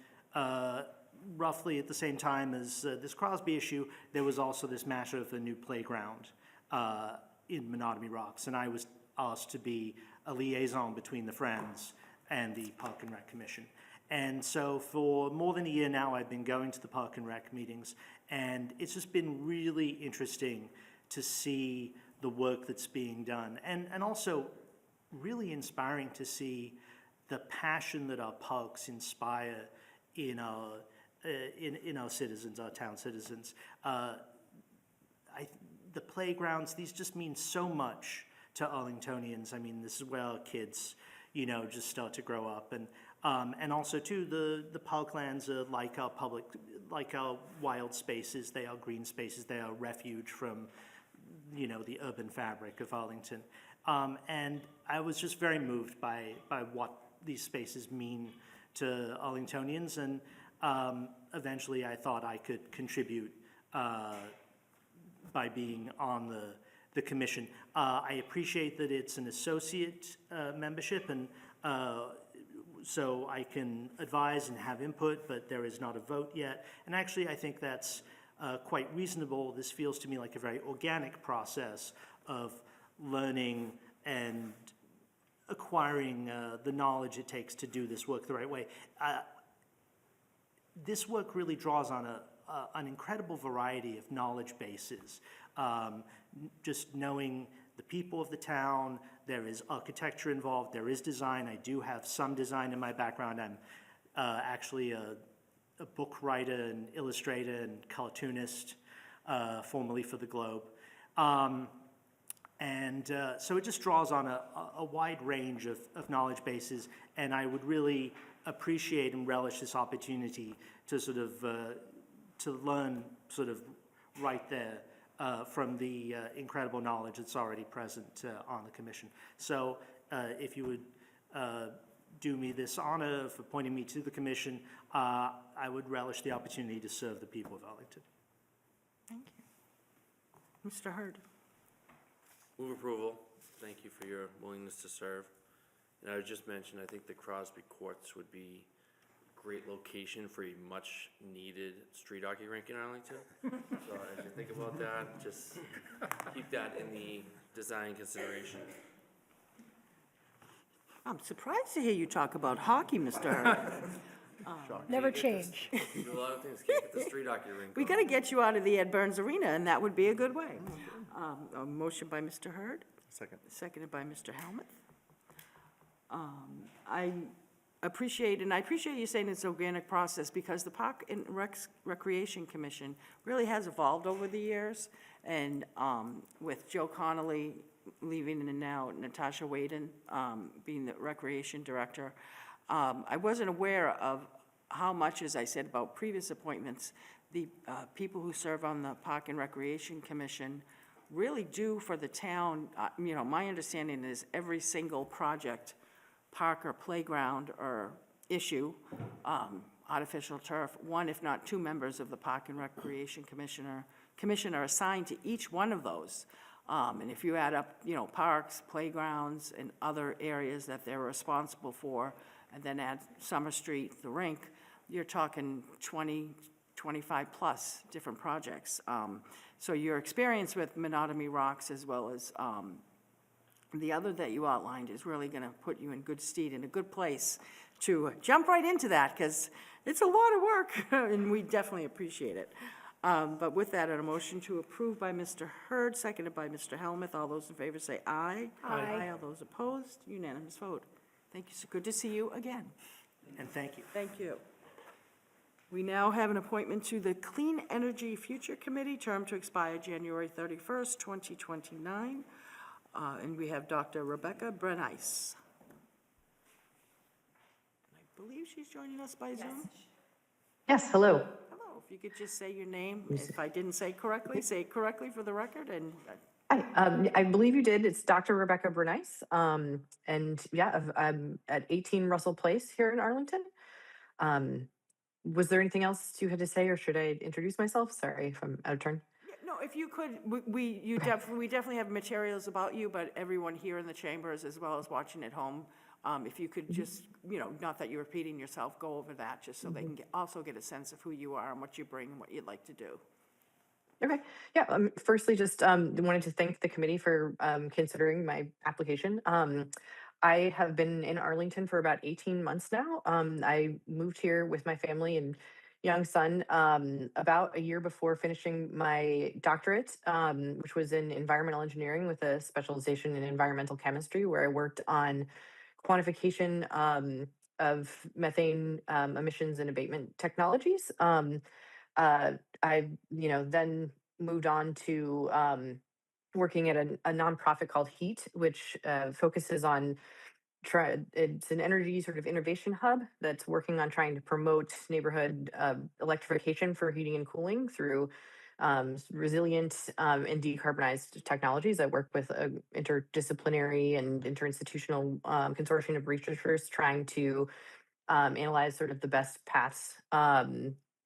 roughly at the same time as this Crosby issue, there was also this matter of a new playground in Monotony Rocks. And I was asked to be a liaison between the Friends and the Park and Rec Commission. And so for more than a year now, I've been going to the Park and Rec meetings, and it's just been really interesting to see the work that's being done. And also really inspiring to see the passion that our parks inspire in our citizens, our town citizens. The playgrounds, these just mean so much to Arlingtonians. I mean, this is where our kids, you know, just start to grow up. And also too, the parklands are like our wild spaces. They are green spaces. They are refuge from, you know, the urban fabric of Arlington. And I was just very moved by what these spaces mean to Arlingtonians, and eventually I thought I could contribute by being on the commission. I appreciate that it's an associate membership, and so I can advise and have input, but there is not a vote yet. And actually, I think that's quite reasonable. This feels to me like a very organic process of learning and acquiring the knowledge it takes to do this work the right way. This work really draws on an incredible variety of knowledge bases. Just knowing the people of the town, there is architecture involved, there is design. I do have some design in my background. I'm actually a book writer and illustrator and cartoonist, formerly for the Globe. So it just draws on a wide range of knowledge bases, and I would really appreciate and relish this opportunity to sort of to learn sort of right there from the incredible knowledge that's already present on the commission. So if you would do me this honor of appointing me to the commission, I would relish the opportunity to serve the people of Arlington. thank you. Mr. Hurd. Move approval. Thank you for your willingness to serve. And I would just mention, I think the Crosby Courts would be a great location for a much-needed street hockey rink in Arlington. So as you think about that, just keep that in the design consideration. I'm surprised to hear you talk about hockey, Mr. Hurd. Never change. Do a lot of things, can't get the street hockey rink We going. got to get you out of the Ed Burns Arena, and that would be a good way. A motion by Mr. Hurd, Second. seconded by Mr. Helmuth. I appreciate you saying it's an organic process, because the Park and Recreation Commission really has evolved over the years, and with Joe Connolly leaving and now Natasha Waden being the Recreation Director, I wasn't aware of how much, as I said about previous appointments, the people who serve on the Park and Recreation Commission really do for the town. My understanding is every single project, park or playground or issue, artificial turf, one if not two members of the Park and Recreation Commission are assigned to each one of those. And if you add up, parks, playgrounds, and other areas that they're responsible for, and then add Summer Street, the rink, you're talking 20, 25 plus different projects. So your experience with Monotony Rocks, as well as the other that you outlined, is really going to put you in good stead, in a good place to jump right into that, because it's a lot of work, and we definitely appreciate it. But with that, a motion to approve by Mr. Hurd, seconded by Mr. Helmuth. All those in favor say aye. Aye. All those opposed, unanimous vote. Thank you, so good to see you again. And thank you. Thank you. We now have an appointment to the Clean Energy Future Committee, term to expire January 31st, 2029. And we have Dr. Rebecca Brenice. I believe she's joining us by Zoom. Yes, hello. Hello, if you could just say your name, if I didn't say correctly, say it correctly for the record, and Hi, I believe you did. It's Dr. Rebecca Bernice. And yeah, I'm at 18 Russell Place here in Arlington. Was there anything else you had to say, or should I introduce myself? Sorry if I'm out of turn. no, if you could, we definitely have materials about you, but everyone here in the chambers, as well as watching at home, if you could just, not that you're repeating yourself, go over that, just so they can also get a sense of who you are and what you bring and what you'd like to do. Okay. Yeah. Firstly, just wanted to thank the committee for considering my application. I have been in Arlington for about 18 months now. I moved here with my family and young son about a year before finishing my doctorate, which was in environmental engineering with a specialization in environmental chemistry, where I worked on quantification of methane emissions and abatement technologies. I, then moved on to working at a nonprofit called HEAT, which focuses on it's an energy sort of innovation hub that's working on trying to promote neighborhood electrification for heating and cooling through resilient and decarbonized technologies. I work with an interdisciplinary and interinstitutional consortium of researchers trying to analyze sort of the best paths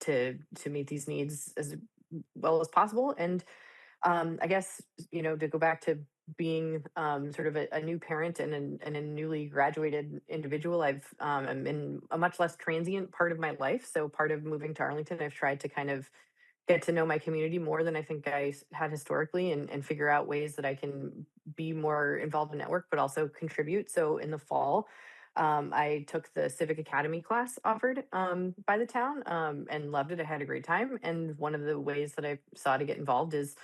to meet these needs as well as possible. And I guess, to go back to being sort of a new parent and a newly graduated individual, I'm in a much less transient part of my life. So part of moving to Arlington, I've tried to kind of get to know my community more than I think I had historically, and figure out ways that I can be more involved in network, but also contribute. So in the fall, I took the Civic Academy class offered by the town and loved it. I had a great time. And one of the ways that I saw to get involved is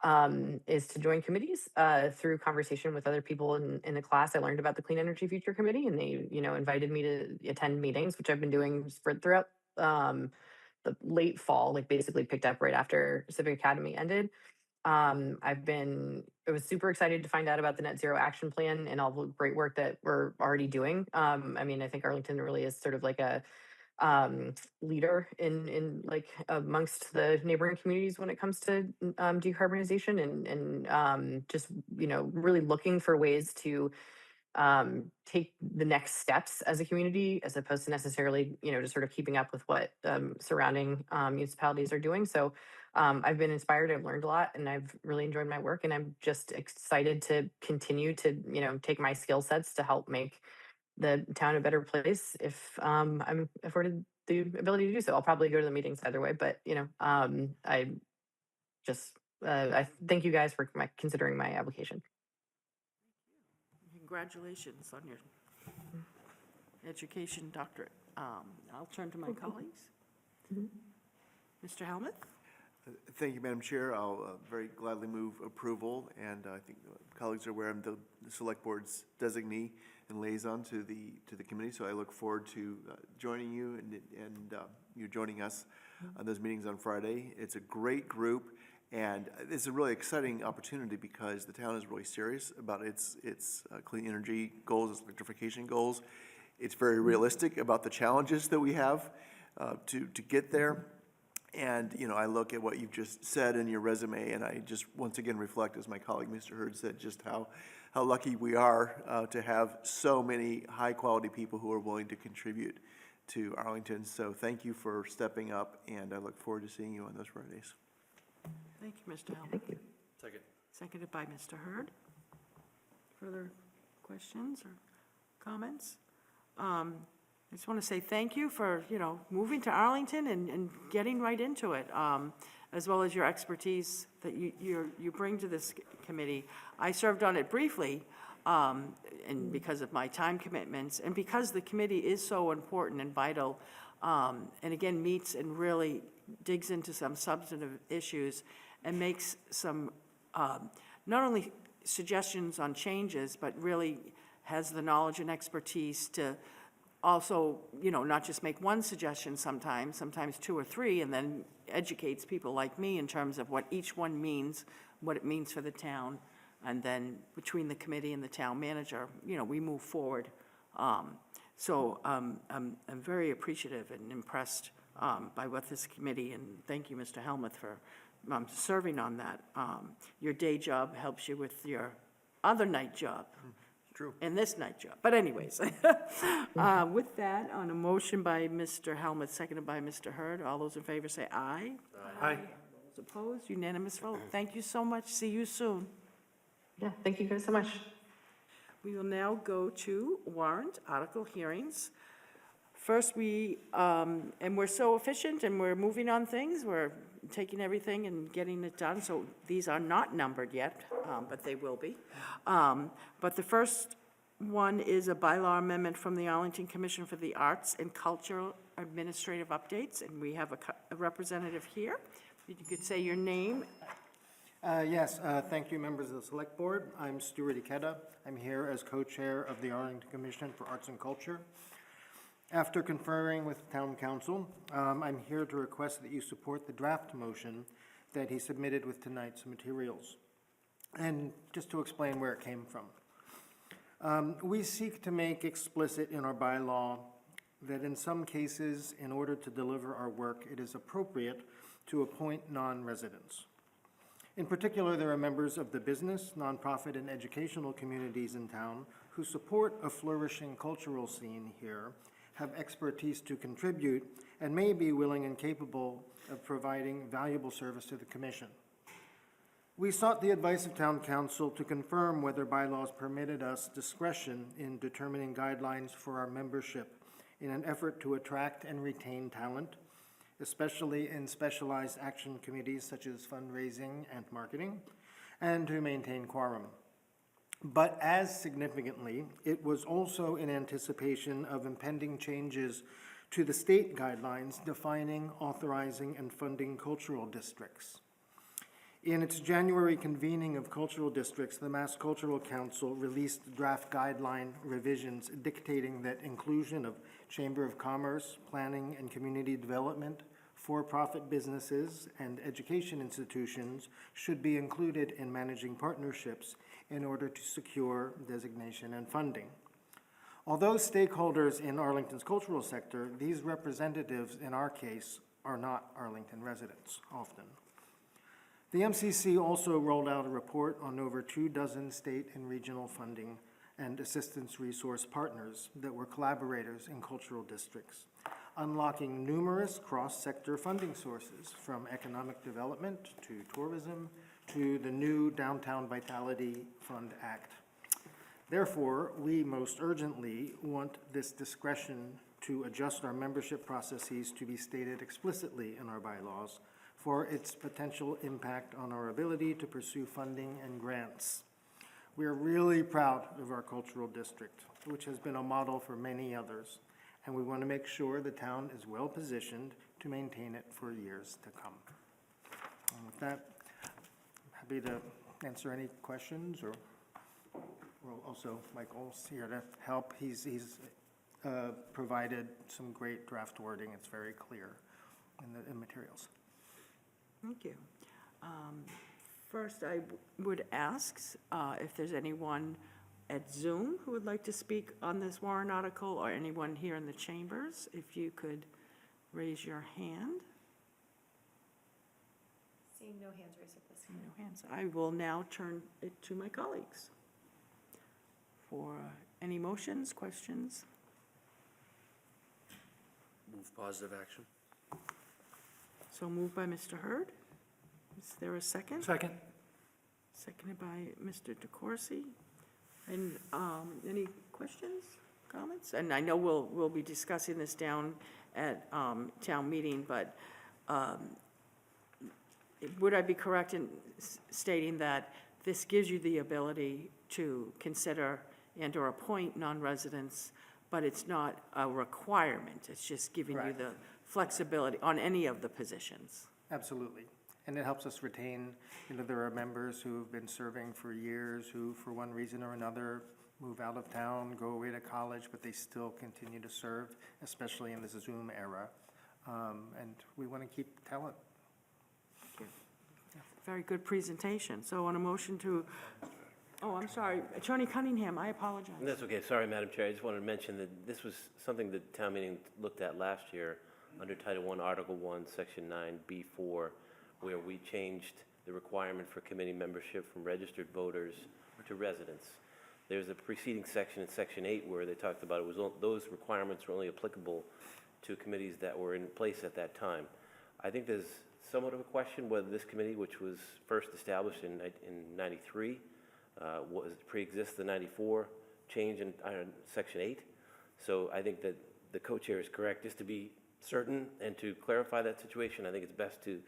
to join committees through conversation with other people in the class. I learned about the Clean Energy Future Committee, and they, invited me to attend meetings, which I've been doing throughout the late fall, like basically picked up right after Civic Academy ended. I was super excited to find out about the Net Zero Action Plan and all the great work that we're already doing. I think Arlington really is sort of like a leader in like amongst the neighboring communities when it comes to decarbonization and just really looking for ways to take the next steps as a community, as opposed to necessarily just sort of keeping up with what surrounding municipalities are doing. So I've been inspired, I've learned a lot, and I've really enjoyed my work, and I'm just excited to continue to take my skill sets to help make the town a better place if I'm afforded the ability to do so. I'll probably go to the meetings either way, but I just I thank you guys for considering my application. Congratulations on your education doctorate. I'll turn to my colleagues. Mr. Helmuth? Thank you, Madam Chair. I'll very gladly move approval, and I think colleagues are aware I'm the Select Board's designee and liaison to the committee, so I look forward to joining you and you joining us on those meetings on Friday. It's a great group, and it's a really exciting opportunity because the town is really serious about its clean energy goals, its electrification goals. It's very realistic about the challenges that we have to get there. And, you know, I look at what you've just said in your resume, and I just once again reflect, as my colleague Mr. Hurd said, just how lucky we are to have so many high-quality people who are willing to contribute to Arlington. So thank you for stepping up, and I look forward to seeing you on those Fridays. Thank you, Mr. Helmut. Second. Seconded by Mr. Hurd. Further questions or comments? I just want to say thank you for, you know, moving to Arlington and getting right into it, as well as your expertise that you bring to this committee. I served on it briefly, and because of my time commitments, and because the committee is so important and vital, and again, meets and really digs into some substantive issues and makes some, not only suggestions on changes, but really has the knowledge and expertise to also, you know, not just make one suggestion sometimes two or three, and then educates people like me in terms of what each one means, what it means for the town, and then between the committee and the town manager, you know, we move forward. So I'm very appreciative and impressed by what this committee, and thank you, Mr. Helmuth, for serving on that. Your day job helps you with your other night job. True. And this night job. But anyways, with that, on a motion by Mr. Helmut, seconded by Mr. Hurd, all those in favor say aye. Aye. Those opposed, unanimous vote. Thank you so much. See you soon. Yeah, thank you guys so much. We will now go to warrant article hearings. First, and we're so efficient and we're moving on things, we're taking everything and getting it done, so these are not numbered yet, but they will be. But the first one is a bylaw amendment from the Arlington Commission for the Arts and Cultural Administrative Updates, and we have a representative here. If you could say your name. Yes, thank you, members of the Select Board. I'm Stuart Ikeda. I'm here as co-chair of the Arlington Commission for Arts and Culture. After conferring with Town Council, I'm here to request that you support the draft motion that he submitted with tonight's materials. And just to explain where it came from. We seek to make explicit in our bylaw that in some cases, in order to deliver our work, it is appropriate to appoint non-residents. In particular, there are members of the business, nonprofit, and educational communities in town who support a flourishing cultural scene here, have expertise to contribute, and may be willing and capable of providing valuable service to the Commission. We sought the advice of Town Council to confirm whether bylaws permitted us discretion in determining guidelines for our membership in an effort to attract and retain talent, especially in specialized action committees such as fundraising and marketing, and to maintain quorum. But as significantly, it was also in anticipation of impending changes to the state guidelines defining, authorizing, and funding cultural districts. In its January convening of cultural districts, the Mass Cultural Council released draft guideline revisions dictating that inclusion of Chamber of Commerce, Planning and Community Development, for-profit businesses, and education institutions should be included in managing partnerships in order to secure designation and funding. Although stakeholders in Arlington's cultural sector, these representatives in our case are not Arlington residents often. The MCC also rolled out a report on over 24 state and regional funding and assistance resource partners that were collaborators in cultural districts, unlocking numerous cross-sector funding sources from economic development to tourism to the new Downtown Vitality Fund Act. Therefore, we most urgently want this discretion to adjust our membership processes to be stated explicitly in our bylaws for its potential impact on our ability to pursue funding and grants. We are really proud of our cultural district, which has been a model for many others, and we want to make sure the town is well positioned to maintain it for years to come. And with that, I'm happy to answer any questions or well, also Michael's here to help. He's provided some great draft wording. It's very clear in materials. Thank you. First, I would ask if there's anyone at Zoom who would like to speak on this warrant article, or anyone here in the chambers, if you could raise your hand. Seeing no hands raised at this No hands. I will now turn it to my colleagues for any motions, questions. Move positive action. So moved by Mr. Hurd. Is there a second? Second. Seconded by Mr. DeCoursey. And any questions, comments? And I know we'll be discussing this down at town meeting, but would I be correct in stating that this gives you the ability to consider and/or appoint non-residents, but it's not a requirement? It's just giving you Correct. the flexibility on any of the positions? Absolutely. And it helps us retain, there are members who've been serving for years who, for one reason or another, move out of town, go away to college, but they still continue to serve, especially in this Zoom era. And we want to keep talent. Very good presentation. So on a motion to, oh, I'm sorry, Attorney Cunningham, I apologize. That's okay. Sorry, Madam Chair. I just wanted to mention that this was something that town meeting looked at last year under Title I, Article 1, Section 9B4, where we changed the requirement for committee membership from registered voters to residents. There's a preceding section in Section 8 where they talked about those requirements were only applicable to committees that were in place at that time. I think there's somewhat of a question whether this committee, which was first established in 93, pre-exists the 94 change in Section 8. So I think that the co-chair is correct. Just to be certain and to clarify that situation, I think it's best to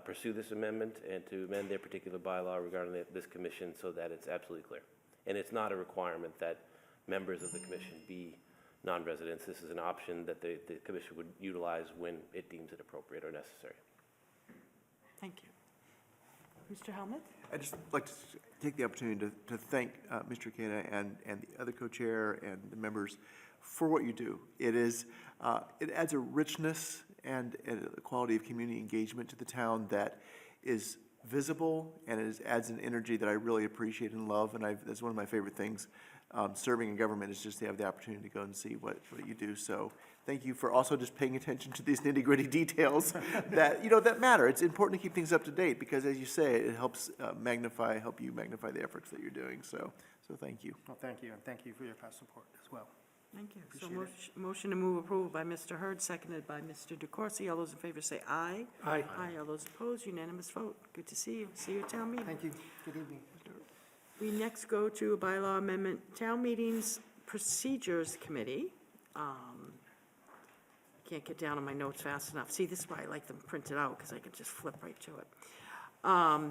pursue this amendment and to amend their particular bylaw regarding this commission so that it's absolutely clear. And it's not a requirement that members of the commission be non-residents. This is an option that the commission would utilize when it deems it appropriate or necessary. Thank you. Mr. Helmuth? I'd just like to take the opportunity to thank Mr. Kata and the other co-chair and the members for what you do. It adds a richness and a quality of community engagement to the town that is visible, and it adds an energy that I really appreciate and love, and that's one of my favorite things. Serving in government is just to have the opportunity to go and see what you do. So thank you for also just paying attention to these nitty-gritty details that matter. It's important to keep things up to date because, as you say, it helps help you magnify the efforts that you're doing. So thank you. Well, thank you, and thank you for your past support as well. Thank you. So Appreciate motion to move approval by Mr. Hurd, seconded by Mr. DeCoursey. All those in favor say aye. Aye. Aye. All those opposed, unanimous vote. Good to see you. See you at town meeting. Thank you. Good evening. We next go to a bylaw amendment, Town Meetings Procedures Committee. I can't get down on my notes fast enough. See, this is why I like them printed out, because I can just flip right to it. My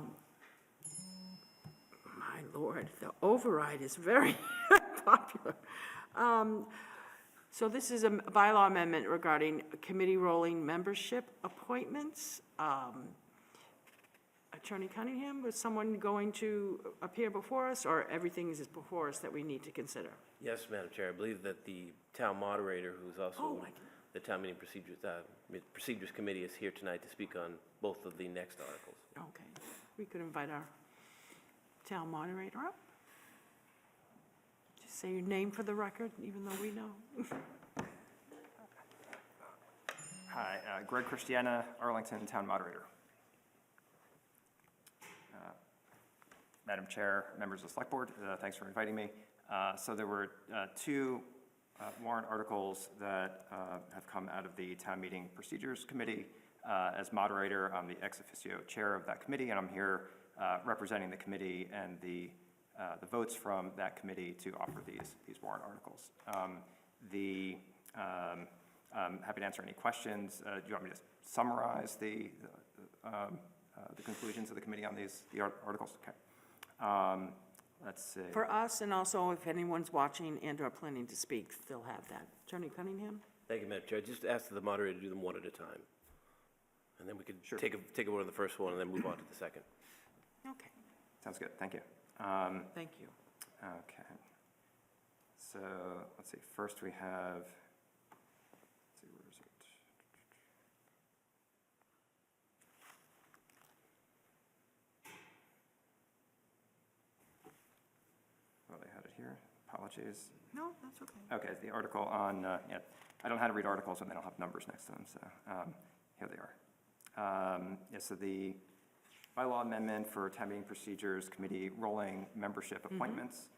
Lord, the override is very popular. So this is a bylaw amendment regarding committee rolling membership appointments. Attorney Cunningham, was someone going to appear before us, or everything is before us that we need to consider? Yes, Madam Chair. I believe that the town moderator, who's Oh, also my God. the Town Meeting Procedures Committee, is here tonight to speak on both of the next articles. Okay, we could invite our town moderator up. Just say your name for the record, even though we know. Hi, Greg Christiana, Arlington Town Moderator. Madam Chair, members of the Select Board, thanks for inviting me. So there were two warrant articles that have come out of the Town Meeting Procedures Committee. As moderator, I'm the ex officio chair of that committee, and I'm here representing the committee and the votes from that committee to offer these warrant articles. I'm happy to answer any questions. Do you want me to summarize the conclusions of the committee on the articles? Okay. Let's see. For us, and also if anyone's watching and/or planning to speak, they'll have that. Attorney Cunningham? Thank you, Madam Chair. Just ask the moderator to do them one at a time. And then we could take a vote on the first one and then move on to the second. Okay, Sounds good. Thank you. thank you. Okay. So, let's see, first we have, let's see, where is it? Well, I had it here, apologies. No, that's okay. Okay, the article on, yeah, I don't know how to read articles when they don't have numbers next to them, so here they are. Yeah, so the bylaw amendment for town meeting procedures committee rolling membership appointments.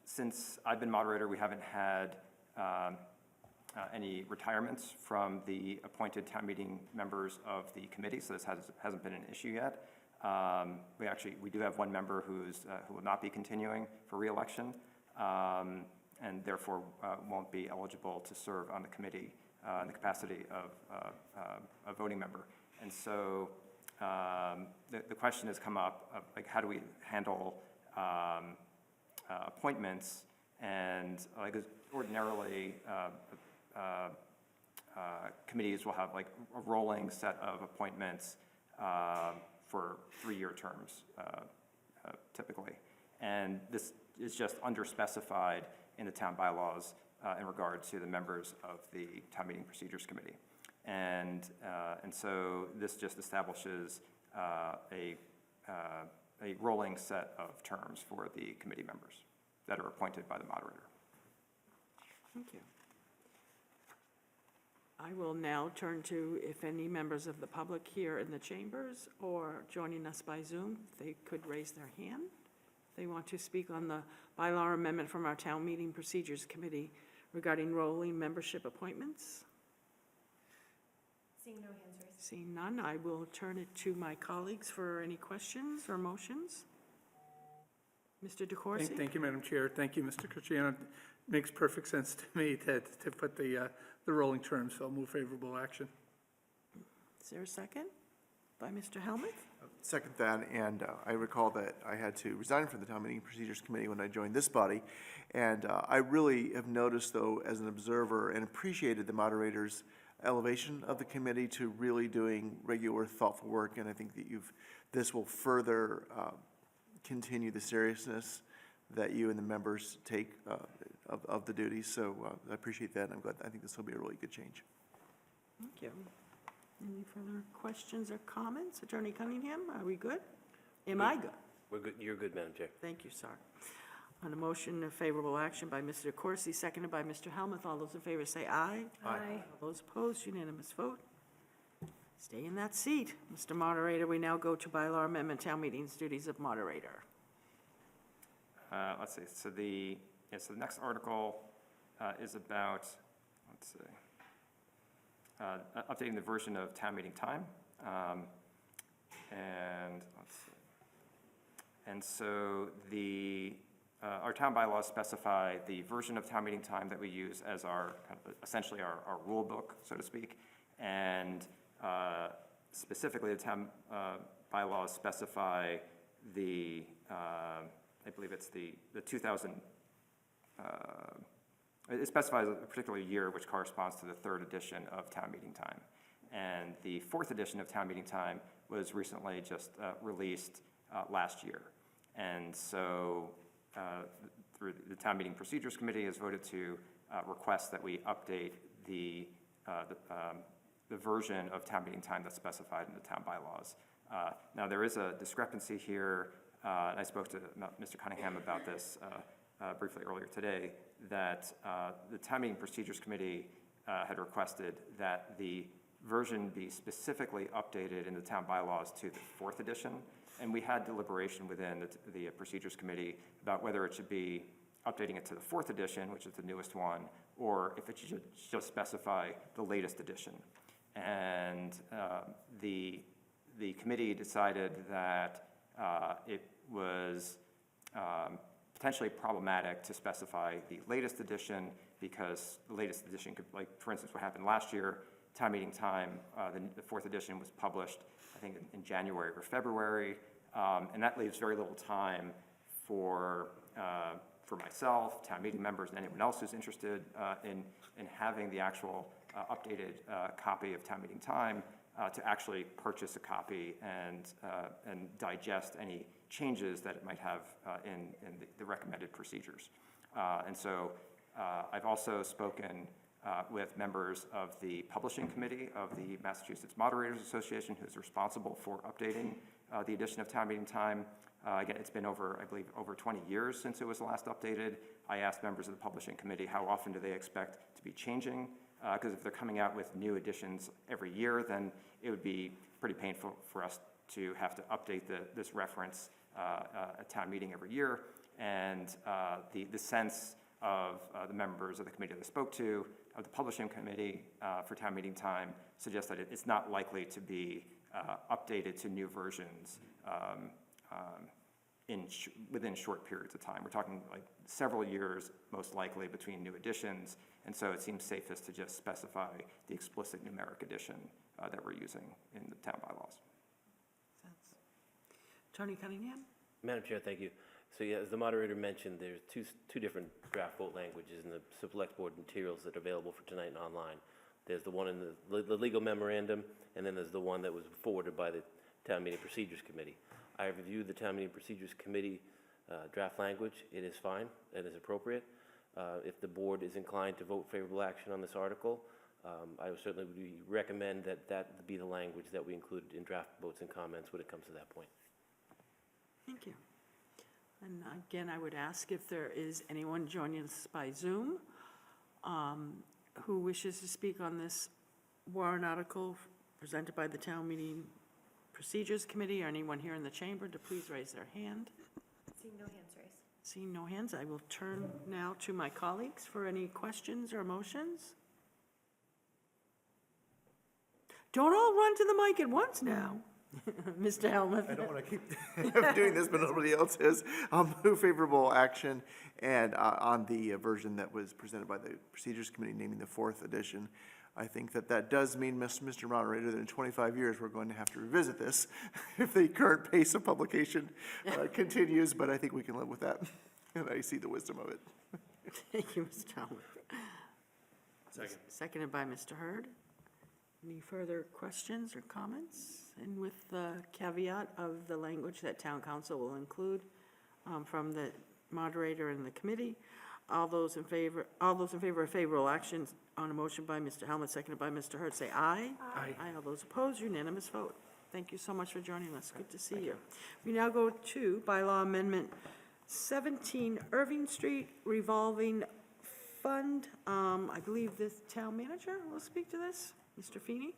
Since I've been moderator, we haven't had any retirements from the appointed town meeting members of the committee, so this hasn't been an issue yet. We do have one member who will not be continuing for reelection, and therefore won't be eligible to serve on the committee in the capacity of a voting member. And so the question has come up of, like, how do we handle appointments? And like ordinarily, committees will have like a rolling set of appointments for 3-year terms, typically. And this is just underspecified in the town bylaws in regard to the members of the town meeting procedures committee. And so this just establishes a rolling set of terms for the committee members that are appointed by the moderator. Thank you. I will now turn to if any members of the public here in the chambers or joining us by Zoom, if they could raise their hand. If they want to speak on the bylaw amendment from our town meeting procedures committee regarding rolling membership appointments. Seeing no hands raised. Seeing none, I will turn it to my colleagues for any questions or motions. Mr. DeCoursey? Thank you, Madam Chair. Thank you, Mr. Cristiano. Makes perfect sense to me to put the rolling terms, so I'll move favorable action. Is there a second by Mr. Helmuth? Second that, and I recall that I had to resign from the Town Meeting Procedures Committee when I joined this body, and I really have noticed, though, as an observer, and appreciated the moderator's elevation of the committee to really doing regular, thoughtful work, and I think that this will further continue the seriousness that you and the members take of the duties, so I appreciate that, and I think this will be a really good change. Thank you. Any further questions or comments? Attorney Cunningham, are we good? Am I good? We're good. You're good, Madam Chair. Thank you, sir. On a motion of favorable action by Mr. DeCoursey, seconded by Mr. Helmuth, all those in favor say aye. Aye. All those opposed, unanimous vote. Stay in that seat. Mr. Moderator, we now go to bylaw amendment, town meetings, duties of moderator. Let's see, so the next article is about, let's see, updating the version of town meeting time. And let's see. And so our town bylaws specify the version of town meeting time that we use as our, essentially our rule book, so to speak. And specifically, the town bylaws specify I believe it's the 2000, it specifies a particular year which corresponds to the 3rd edition of town meeting time. And the 4th edition of town meeting time was recently just released last year. And so through the Town Meeting Procedures Committee has voted to request that we update the version of town meeting time that's specified in the town bylaws. Now, there is a discrepancy here. And I spoke to Mr. Cunningham about this briefly earlier today, that the Town Meeting Procedures Committee had requested that the version be specifically updated in the town bylaws to the 4th edition. And we had deliberation within the Procedures Committee about whether it should be updating it to the 4th edition, which is the newest one, or if it should just specify the latest edition. And the committee decided that it was potentially problematic to specify the latest edition, because the latest edition could, like, for instance, what happened last year, town meeting time, the 4th edition was published, I think, in January or February, and that leaves very little time for myself, town meeting members, and anyone else who's interested in having the actual updated copy of town meeting time to actually purchase a copy and digest any changes that it might have in the recommended procedures. And so I've also spoken with members of the publishing committee of the Massachusetts Moderators Association, who's responsible for updating the edition of town meeting time. Again, it's been I believe, over 20 years since it was last updated. I asked members of the publishing committee how often do they expect to be changing, because if they're coming out with new editions every year, then it would be pretty painful for us to have to update this reference at town meeting every year. And the sense of the members of the committee that I spoke to, of the publishing committee for town meeting time, suggests that it's not likely to be updated to new versions within short periods of time. We're talking like several years, most likely, between new editions, and so it seems safest to just specify the explicit numeric edition that we're using in the town bylaws. Tony Cunningham? Madam Chair, thank you. So yeah, as the moderator mentioned, there's two different draft vote languages in the select board materials that are available for tonight and online. There's the one in the legal memorandum, and then there's the one that was forwarded by the Town Meeting Procedures Committee. I have reviewed the Town Meeting Procedures Committee draft language. It is fine. It is appropriate. If the board is inclined to vote favorable action on this article, I would certainly recommend that be the language that we include in draft votes and comments when it comes to that point. Thank you. And again, I would ask if there is anyone joining us by Zoom who wishes to speak on this warrant article presented by the Town Meeting Procedures Committee, or anyone here in the chamber, to please raise their hand. Seeing no hands raised. Seeing no hands, I will turn now to my colleagues for any questions or motions. Don't all run to the mic at once now. Mr. Helmuth. I don't want to keep doing this, but nobody else is. I'll move favorable action and on the version that was presented by the Procedures Committee, naming the 4th edition. I think that does mean, Mr. Moderator, that in 25 years, we're going to have to revisit this if the current pace of publication continues, but I think we can live with that, and I see the wisdom of it. Thank you, Mr. Helmuth. Second. Seconded by Mr. Hurd. Any further questions or comments? And with the caveat of the language that town council will include from the moderator and the committee, all those in favor of favorable action on a motion by Mr. Helmuth, seconded by Mr. Hurd, say aye. Aye. Aye. All those opposed, unanimous vote. Thank you so much for joining us. Good to see you. We now go to bylaw amendment 17 Irving Street revolving fund. I believe the town manager will speak to this. Mr. Feeney?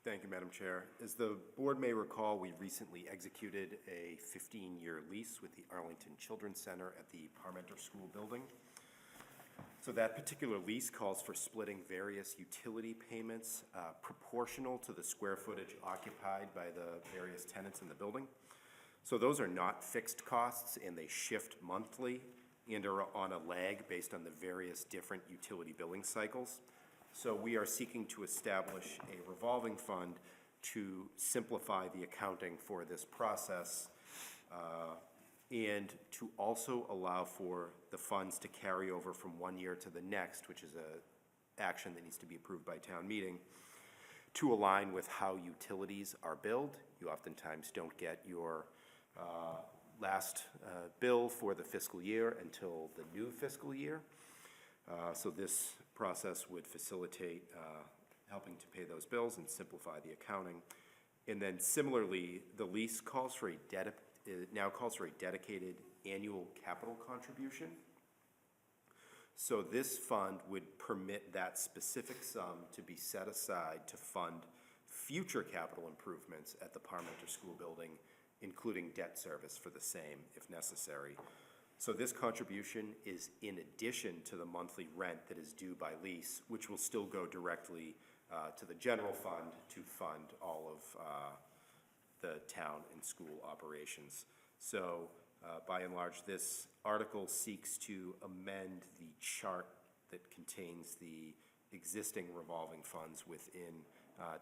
Thank you, Madam Chair. As the board may recall, we recently executed a 15-year lease with the Arlington Children's Center at the Parmenter School building. So that particular lease calls for splitting various utility payments proportional to the square footage occupied by the various tenants in the building. So those are not fixed costs, and they shift monthly and are on a lag based on the various different utility billing cycles. So we are seeking to establish a revolving fund to simplify the accounting for this process and to also allow for the funds to carry over from one year to the next, which is an action that needs to be approved by town meeting, to align with how utilities are billed. You oftentimes don't get your last bill for the fiscal year until the new fiscal year. So this process would facilitate helping to pay those bills and simplify the accounting. And then similarly, the lease calls for now calls for a dedicated annual capital contribution. So this fund would permit that specific sum to be set aside to fund future capital improvements at the Parmenter School building, including debt service for the same if necessary. So this contribution is in addition to the monthly rent that is due by lease, which will still go directly to the general fund to fund all of the town and school operations. So by and large, this article seeks to amend the chart that contains the existing revolving funds within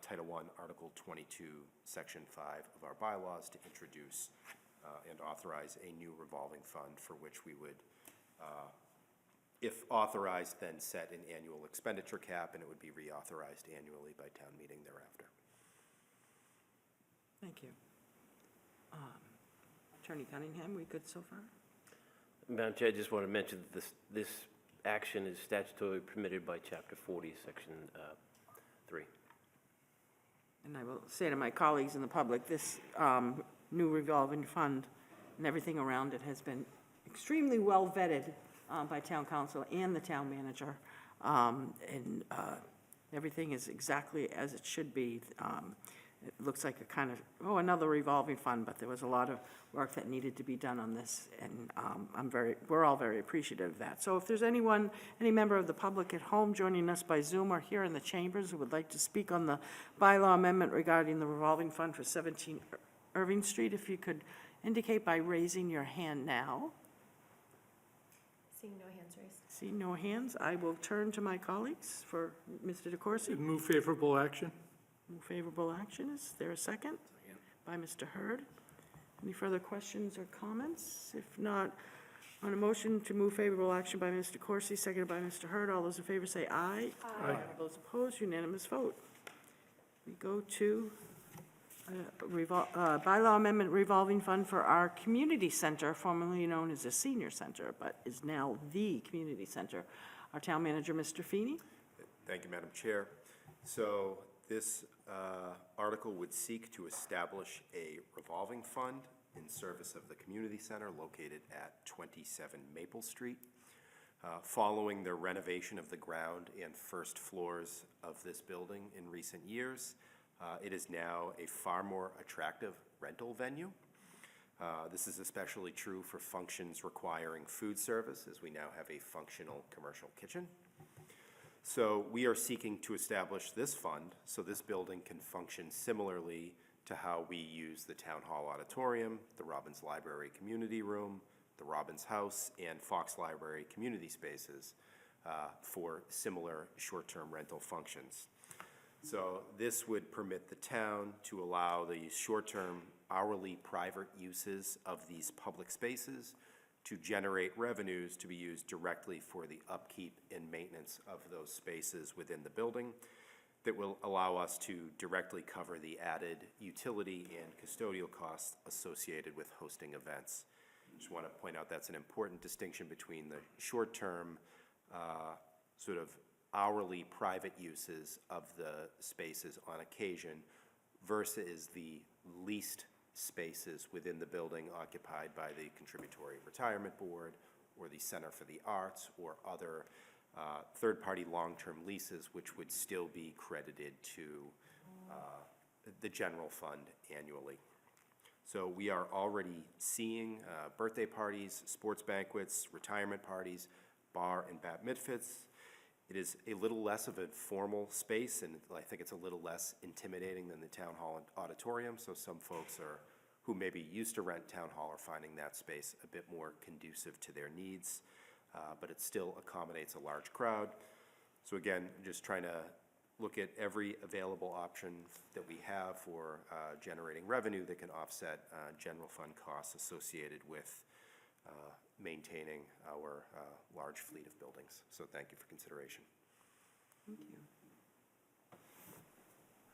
Title I, Article 22, Section 5 of our bylaws to introduce and authorize a new revolving fund for which we would, if authorized, then set an annual expenditure cap, and it would be reauthorized annually by town meeting thereafter. Thank you. Attorney Cunningham, we good so far? Madam Chair, I just want to mention that this action is statutorily permitted by Chapter 40, Section 3. And I will say to my colleagues in the public, this new revolving fund and everything around it has been extremely well vetted by town council and the town manager. And everything is exactly as it should be. It looks like a kind of, another revolving fund, but there was a lot of work that needed to be done on this, and we're all very appreciative of that. So if there's any member of the public at home joining us by Zoom or here in the chambers who would like to speak on the bylaw amendment regarding the revolving fund for 17 Irving Street, if you could indicate by raising your hand now. Seeing no hands raised. Seeing no hands, I will turn to my colleagues for Mr. DeCoursey. Move favorable action. Move favorable action. Is there a second? By Mr. Hurd. Any further questions or comments? If not, on a motion to move favorable action by Mr. Corsi, seconded by Mr. Hurd, all those in favor say aye. Aye. All those opposed, unanimous vote. We go to bylaw amendment revolving fund for our community center, formerly known as the senior center, but is now the community center. Our town manager, Mr. Feeney. Thank you, Madam Chair. So this article would seek to establish a revolving fund in service of the community center located at 27 Maple Street. Following the renovation of the ground and first floors of this building in recent years, it is now a far more attractive rental venue. This is especially true for functions requiring food service, as we now have a functional commercial kitchen. So we are seeking to establish this fund so this building can function similarly to how we use the Town Hall Auditorium, the Robbins Library Community Room, the Robbins House, and Fox Library community spaces for similar short-term rental functions. So this would permit the town to allow the short-term hourly private uses of these public spaces to generate revenues to be used directly for the upkeep and maintenance of those spaces within the building that will allow us to directly cover the added utility and custodial costs associated with hosting events. Just want to point out that's an important distinction between the short-term sort of hourly private uses of the spaces on occasion versus the leased spaces within the building occupied by the Contributory Retirement Board or the Center for the Arts or other third-party long-term leases, which would still be credited to the general fund annually. So we are already seeing birthday parties, sports banquets, retirement parties, bar and bat mitzvahs. It is a little less of a formal space, and I think it's a little less intimidating than the Town Hall Auditorium, so some folks who maybe used to rent Town Hall are finding that space a bit more conducive to their needs, but it still accommodates a large crowd. So again, just trying to look at every available option that we have for generating revenue that can offset general fund costs associated with maintaining our large fleet of buildings. So thank you for consideration. Thank you.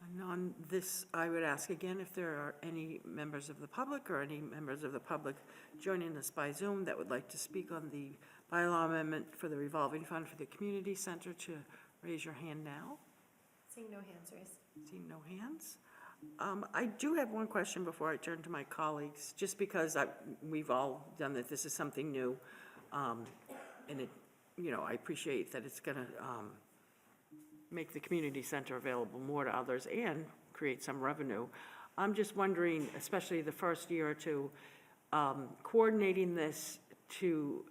And on this, I would ask again if there are any members of the public or any members of the public joining us by Zoom that would like to speak on the bylaw amendment for the revolving fund for the community center to raise your hand now. Seeing no hands raised. Seeing no hands. I do have one question before I turn to my colleagues, just because we've all done that. This is something new. And it, I appreciate that it's gonna make the community center available more to others and create some revenue. I'm just wondering, especially the first year or two, coordinating this to,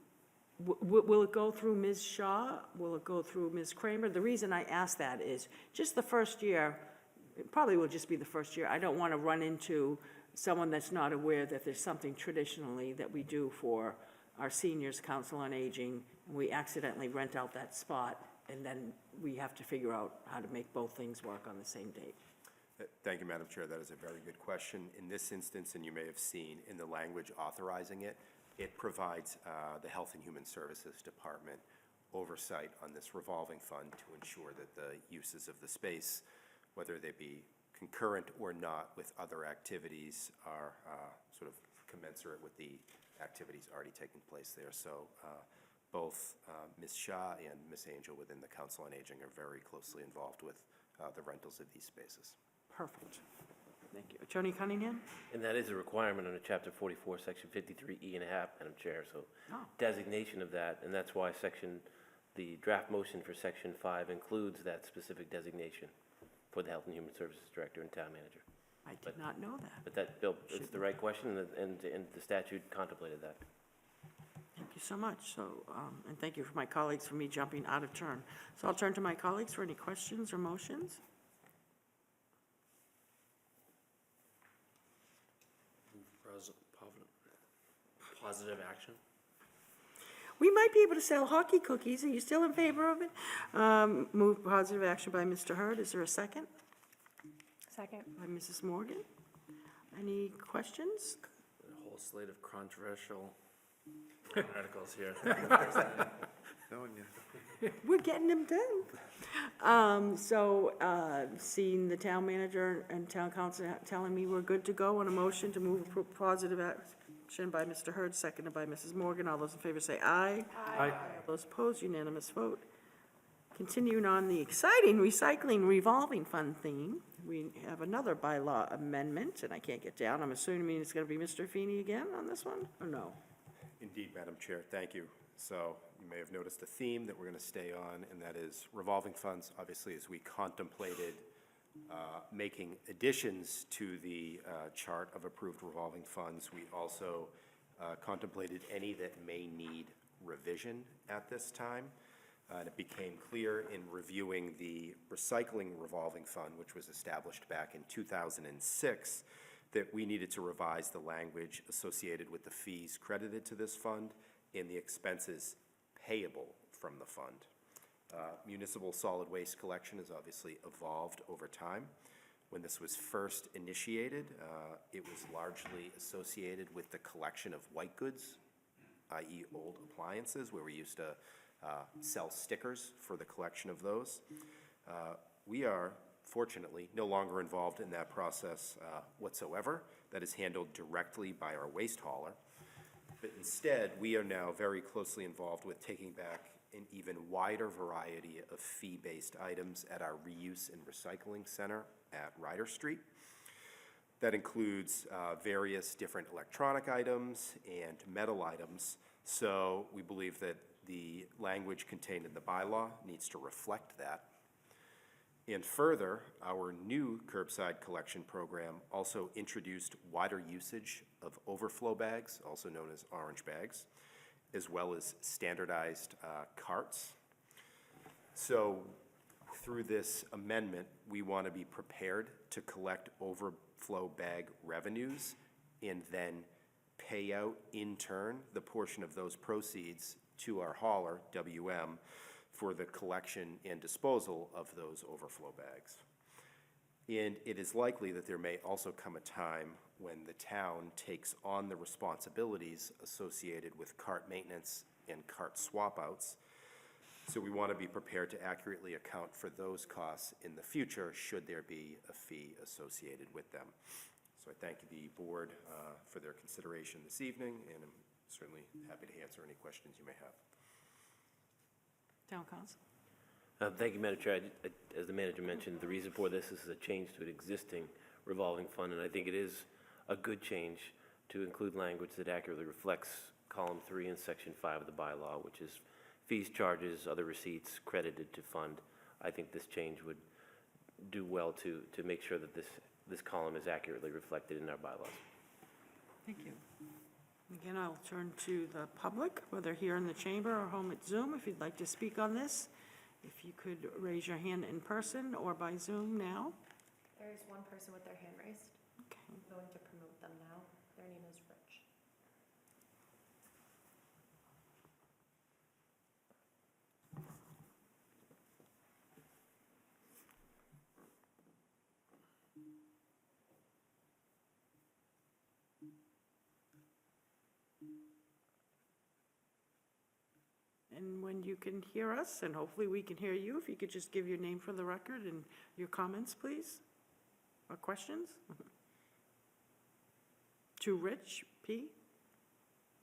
will it go through Ms. Shaw? Will it go through Ms. Kramer? The reason I ask that is just the first year, it probably will just be the first year. I don't want to run into someone that's not aware that there's something traditionally that we do for our seniors council on aging, and we accidentally rent out that spot, and then we have to figure out how to make both things work on the same date. Thank you, Madam Chair. That is a very good question. In this instance, and you may have seen in the language authorizing it, it provides the Health and Human Services Department oversight on this revolving fund to ensure that the uses of the space, whether they be concurrent or not with other activities, are sort of commensurate with the activities already taking place there. So both Ms. Shah and Ms. Angel within the Council on Aging are very closely involved with the rentals of these spaces. Perfect. Thank you. Attorney Cunningham? And that is a requirement under Chapter 44, Section 53E and a half, Madam Chair, so Oh. designation of that, and that's why the draft motion for Section 5 includes that specific designation for the Health and Human Services Director and Town Manager. I did not know that. But that, Bill, it's the right question, and the statute contemplated that. Thank you so much. So, and thank you for my colleagues for me jumping out of turn. So I'll turn to my colleagues for any questions or motions. Positive action? We might be able to sell hockey cookies. Are you still in favor of it? Move positive action by Mr. Hurd. Is there a second? Second. By Mrs. Morgan. Any questions? A whole slate of controversial articles here. Telling you. We're getting them done. Seeing the town manager and town council telling me we're good to go on a motion to move positive action by Mr. Hurd, seconded by Mrs. Morgan. All those in favor say aye. Aye. All those opposed, unanimous vote. Continuing on the exciting recycling revolving fund theme, we have another bylaw amendment, and I can't get down. I'm assuming it's going to be Mr. Feeney again on this one, or no? Indeed, Madam Chair, thank you. So you may have noticed a theme that we're going to stay on, and that is revolving funds. Obviously, as we contemplated making additions to the chart of approved revolving funds, we also contemplated any that may need revision at this time. And it became clear in reviewing the recycling revolving fund, which was established back in 2006, that we needed to revise the language associated with the fees credited to this fund and the expenses payable from the fund. Municipal solid waste collection has obviously evolved over time. When this was first initiated, it was largely associated with the collection of white goods, i.e. old appliances, where we used to sell stickers for the collection of those. We are, fortunately, no longer involved in that process whatsoever. That is handled directly by our waste hauler. But instead, we are now very closely involved with taking back an even wider variety of fee-based items at our reuse and recycling center at Ryder Street. That includes various different electronic items and metal items. So we believe that the language contained in the bylaw needs to reflect that. And further, our new curbside collection program also introduced wider usage of overflow bags, also known as orange bags, as well as standardized carts. So through this amendment, we want to be prepared to collect overflow bag revenues and then pay out in turn the portion of those proceeds to our hauler, WM, for the collection and disposal of those overflow bags. And it is likely that there may also come a time when the town takes on the responsibilities associated with cart maintenance and cart swap outs. So we want to be prepared to accurately account for those costs in the future should there be a fee associated with them. So I thank the board for their consideration this evening, and I'm certainly happy to answer any questions you may have. Town council? Thank you, Madam Chair. As the manager mentioned, the reason for this is a change to an existing revolving fund, and I think it is a good change to include language that accurately reflects column 3 in section 5 of the bylaw, which is fees, charges, other receipts credited to fund. I think this change would do well to make sure that this column is accurately reflected in our bylaws. Thank you. Again, I'll turn to the public, whether here in the chamber or home at Zoom, if you'd like to speak on this. If you could raise your hand in person or by Zoom now. There is one person with their hand raised. Okay. I'm going to promote them now. Their name is Rich. And when you can hear us, and hopefully we can hear you, if you could just give your name for the record and your comments, please, or questions? To Rich, P?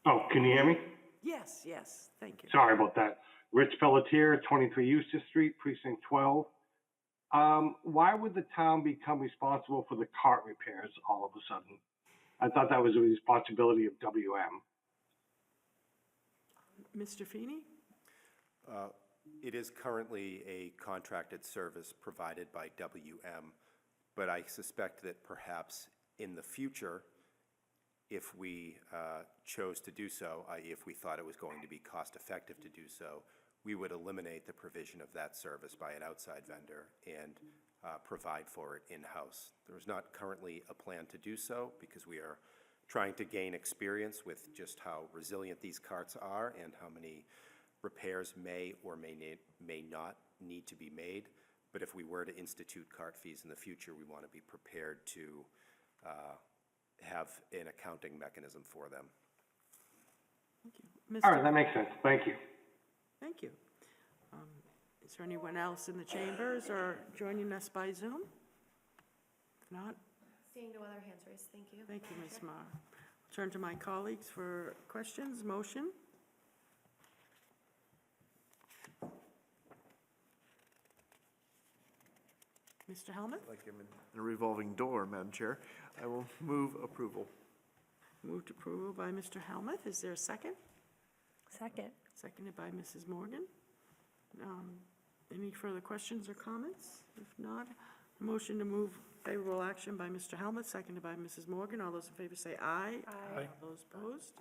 Oh, can you hear me? Yes, yes, thank you. Sorry about that. Rich Pelletier, 23 Eustace Street, Precinct 12. Why would the town become responsible for the cart repairs all of a sudden? I thought that was a responsibility of WM. Mr. Feeney? It is currently a contracted service provided by WM, but I suspect that perhaps in the future, if we chose to do so, i.e. if we thought it was going to be cost-effective to do so, we would eliminate the provision of that service by an outside vendor and provide for it in-house. There is not currently a plan to do so because we are trying to gain experience with just how resilient these carts are and how many repairs may or may not need to be made. But if we were to institute cart fees in the future, we want to be prepared to have an accounting mechanism for them. Thank you. All right, that makes sense. Thank you. Thank you. Is there anyone else in the chambers or joining us by Zoom? If not, Seeing no other hands raised, thank you. thank you, Ms. Marr. I'll turn to my colleagues for questions. Motion? Mr. Helmuth? Like I'm in a revolving door, Madam Chair. I will move approval. Moved approval by Mr. Helmuth. Is there a second? Second. Seconded by Mrs. Morgan. Any further questions or comments? If not, a motion to move favorable action by Mr. Helmuth, seconded by Mrs. Morgan. All those in favor say aye. Aye. All those opposed?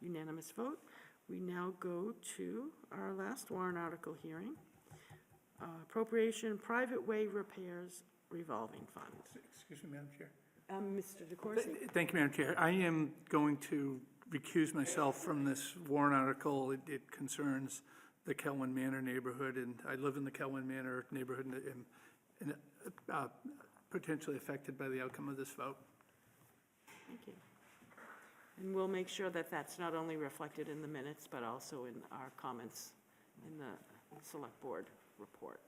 Unanimous vote. We now go to our last warrant article hearing. Appropriation Private Way Repairs Revolving Fund. Excuse me, Madam Chair. Mr. DeCoursey? Thank you, Madam Chair. I am going to recuse myself from this warrant article. It concerns the Kelwin Manor neighborhood, and I live in the Kelwin Manor neighborhood and potentially affected by the outcome of this vote. Thank you. And we'll make sure that that's not only reflected in the minutes, but also in our comments in the Select Board report.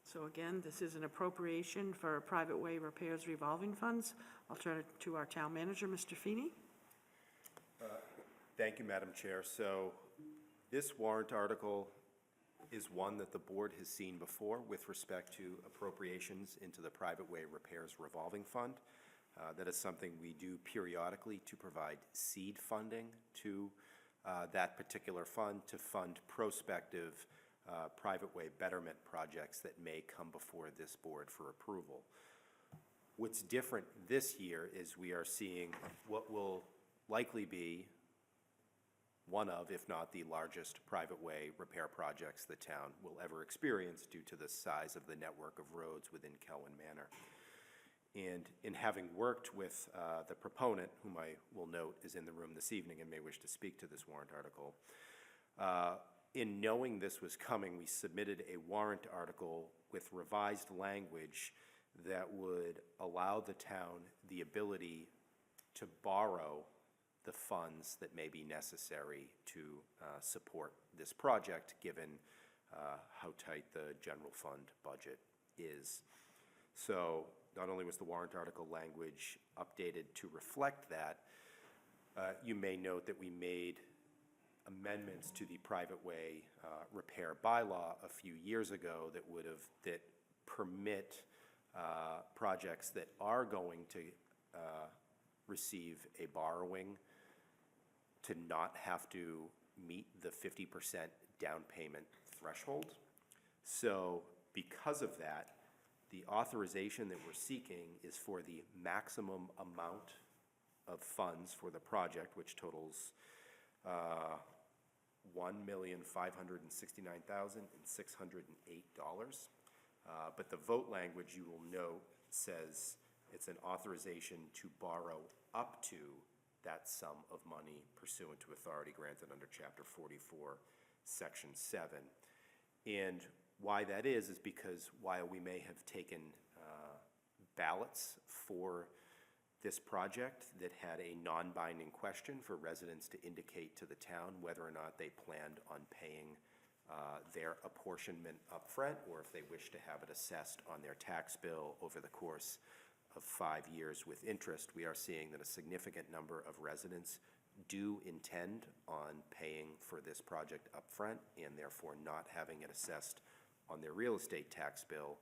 So again, this is an appropriation for private way repairs revolving funds. I'll turn it to our town manager, Mr. Feeney. Thank you, Madam Chair. So this warrant article is one that the board has seen before with respect to appropriations into the Private Way Repairs Revolving Fund. That is something we do periodically to provide seed funding to that particular fund to fund prospective private way betterment projects that may come before this board for approval. What's different this year is we are seeing what will likely be one of, if not the largest private way repair projects the town will ever experience due to the size of the network of roads within Kelwin Manor. And in having worked with the proponent, whom I will note is in the room this evening and may wish to speak to this warrant article, in knowing this was coming, we submitted a warrant article with revised language that would allow the town the ability to borrow the funds that may be necessary to support this project, given how tight the general fund budget is. So not only was the warrant article language updated to reflect that, you may note that we made amendments to the private way repair bylaw a few years ago that permit projects that are going to receive a borrowing to not have to meet the 50% down payment threshold. So because of that, the authorization that we're seeking is for the maximum amount of funds for the project, which totals $1,569,608. But the vote language, you will note, says it's an authorization to borrow up to that sum of money pursuant to authority granted under Chapter 44, Section 7. And why that is because while we may have taken ballots for this project that had a non-binding question for residents to indicate to the town whether or not they planned on paying their apportionment up front, or if they wish to have it assessed on their tax bill over the course of 5 years with interest, we are seeing that a significant number of residents do intend on paying for this project upfront and therefore not having it assessed on their real estate tax bill.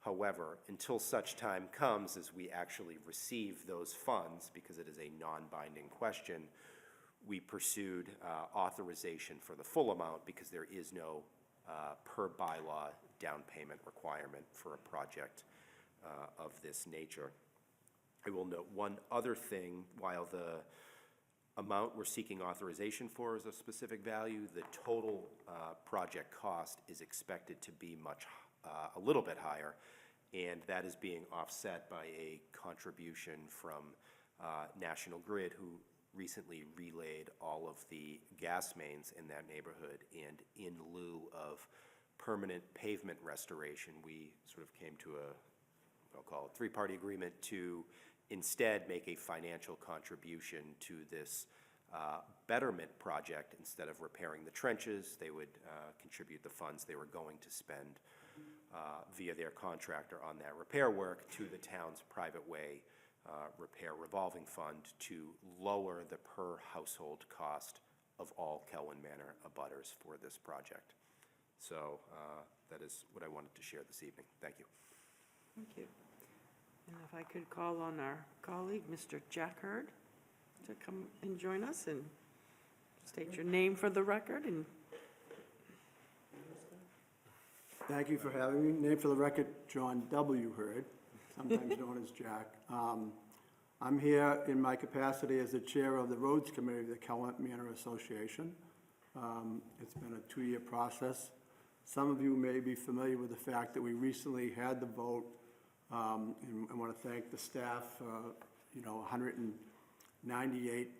However, until such time comes as we actually receive those funds, because it is a non-binding question, we pursued authorization for the full amount because there is no per bylaw down payment requirement for a project of this nature. I will note one other thing. While the amount we're seeking authorization for is a specific value, the total project cost is expected to be a little bit higher, and that is being offset by a contribution from National Grid, who recently relayed all of the gas mains in that neighborhood, and in lieu of permanent pavement restoration, we sort of came to I'll call it three-party agreement to instead make a financial contribution to this betterment project. Instead of repairing the trenches, they would contribute the funds they were going to spend via their contractor on that repair work to the town's private way repair revolving fund to lower the per household cost of all Kelwin Manor abutters for this project. So that is what I wanted to share this evening. Thank you. Thank you. And if I could call on our colleague, Mr. Jack Hurd, to come and join us and state your name for the record. And thank you for having me. Name for the record, John W. Hurd, sometimes known as Jack. I'm here in my capacity as the chair of the Roads Committee of the Kelwin Manor Association. It's been a 2-year process. Some of you may be familiar with the fact that we recently had the vote, and I want to thank the staff. 198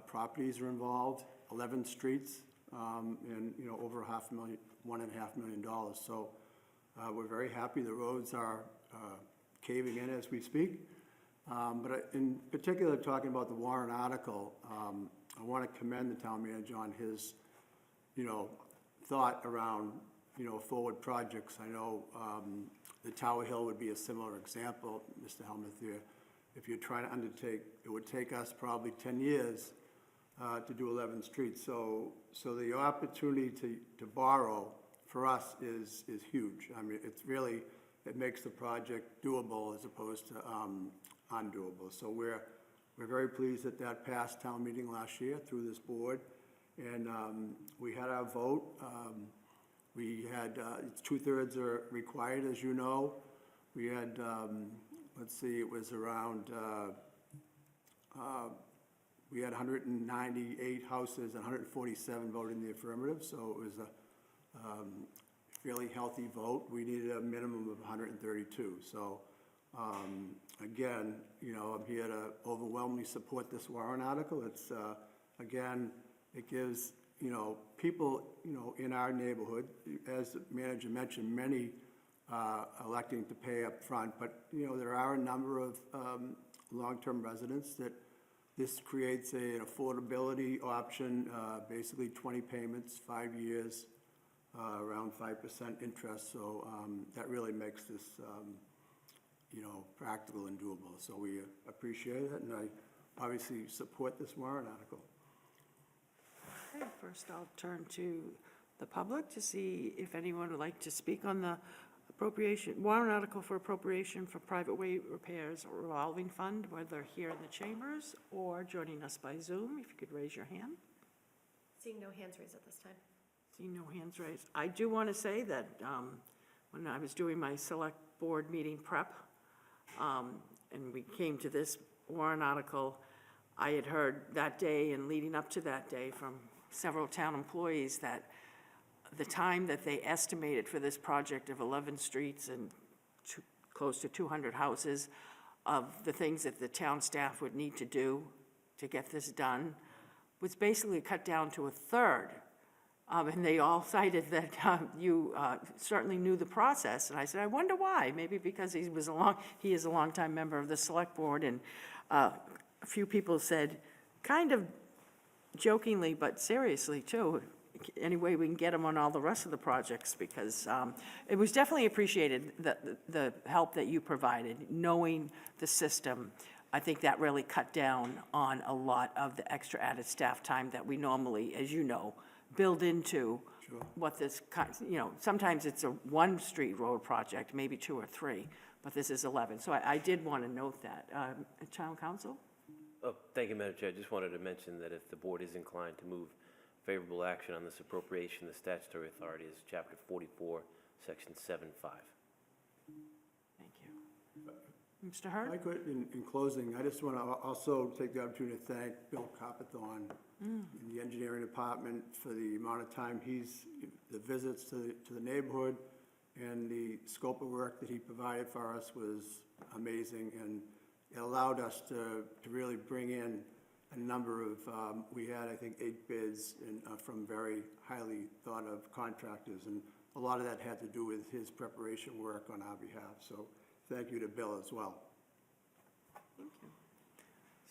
properties are involved, 11 streets, and over $1.5 million. So we're very happy. The roads are caving in as we speak. But in particular, talking about the warrant article, I want to commend the town manager on his, thought around, forward projects. I know the Tower Hill would be a similar example, Mr. Helmuth, here. If you're trying to undertake, it would take us probably 10 years to do 11 streets. So the opportunity to borrow for us is huge. I mean, it makes the project doable as opposed to undoable. So we're very pleased that passed town meeting last year through this board. And we had our vote. We had, 2/3 are required, as you know. We had, let's see, it was around, we had 198 houses and 147 voted in the affirmative, so it was a fairly healthy vote. We needed a minimum of 132. So again, I'm here to overwhelmingly support this warrant article. It's, again, it gives, people, in our neighborhood, as the manager mentioned, many electing to pay up front, but, there are a number of long-term residents that this creates an affordability option, basically 20 payments, 5 years, around 5% interest. So that really makes this, practical and doable. So we appreciate it, and I obviously support this warrant article. okay, first I'll turn to the public to see if anyone would like to speak on the warrant article for appropriation for private way repairs or revolving fund, whether here in the chambers or joining us by Zoom. If you could raise your hand. Seeing no hands raised at this time. Seeing no hands raised. I do want to say that when I was doing my select board meeting prep, and we came to this warrant article, I had heard that day and leading up to that day from several town employees that the time that they estimated for this project of 11 streets and close to 200 houses, of the things that the town staff would need to do to get this done, was basically cut down to 1/3. And they all cited that you certainly knew the process. And I said, I wonder why. Maybe because he is a longtime member of the select board. And a few people said, kind of jokingly, but seriously too, any way we can get them on all the rest of the projects, because it was definitely appreciated, the help that you provided, knowing the system. I think that really cut down on a lot of the extra added staff time that we normally, as you know, build into what this, sometimes it's a one-street road project, maybe 2 or 3, but this is 11. So I did want to note that. Town council? Oh, thank you, Madam Chair. I just wanted to mention that if the board is inclined to move favorable action on this appropriation, the statutory authority is Chapter 44, Section 7.5. Thank you. Mr. Hurd? I could, in closing, I just want to also take the opportunity to thank Bill Carpethorne in the engineering department for the amount of time the visits to the neighborhood and the scope of work that he provided for us was amazing, and it allowed us to really bring in a number of, we had, I think, 8 bids from very highly thought of contractors, and a lot of that had to do with his preparation work on our behalf. So thank you to Bill as well. Thank you.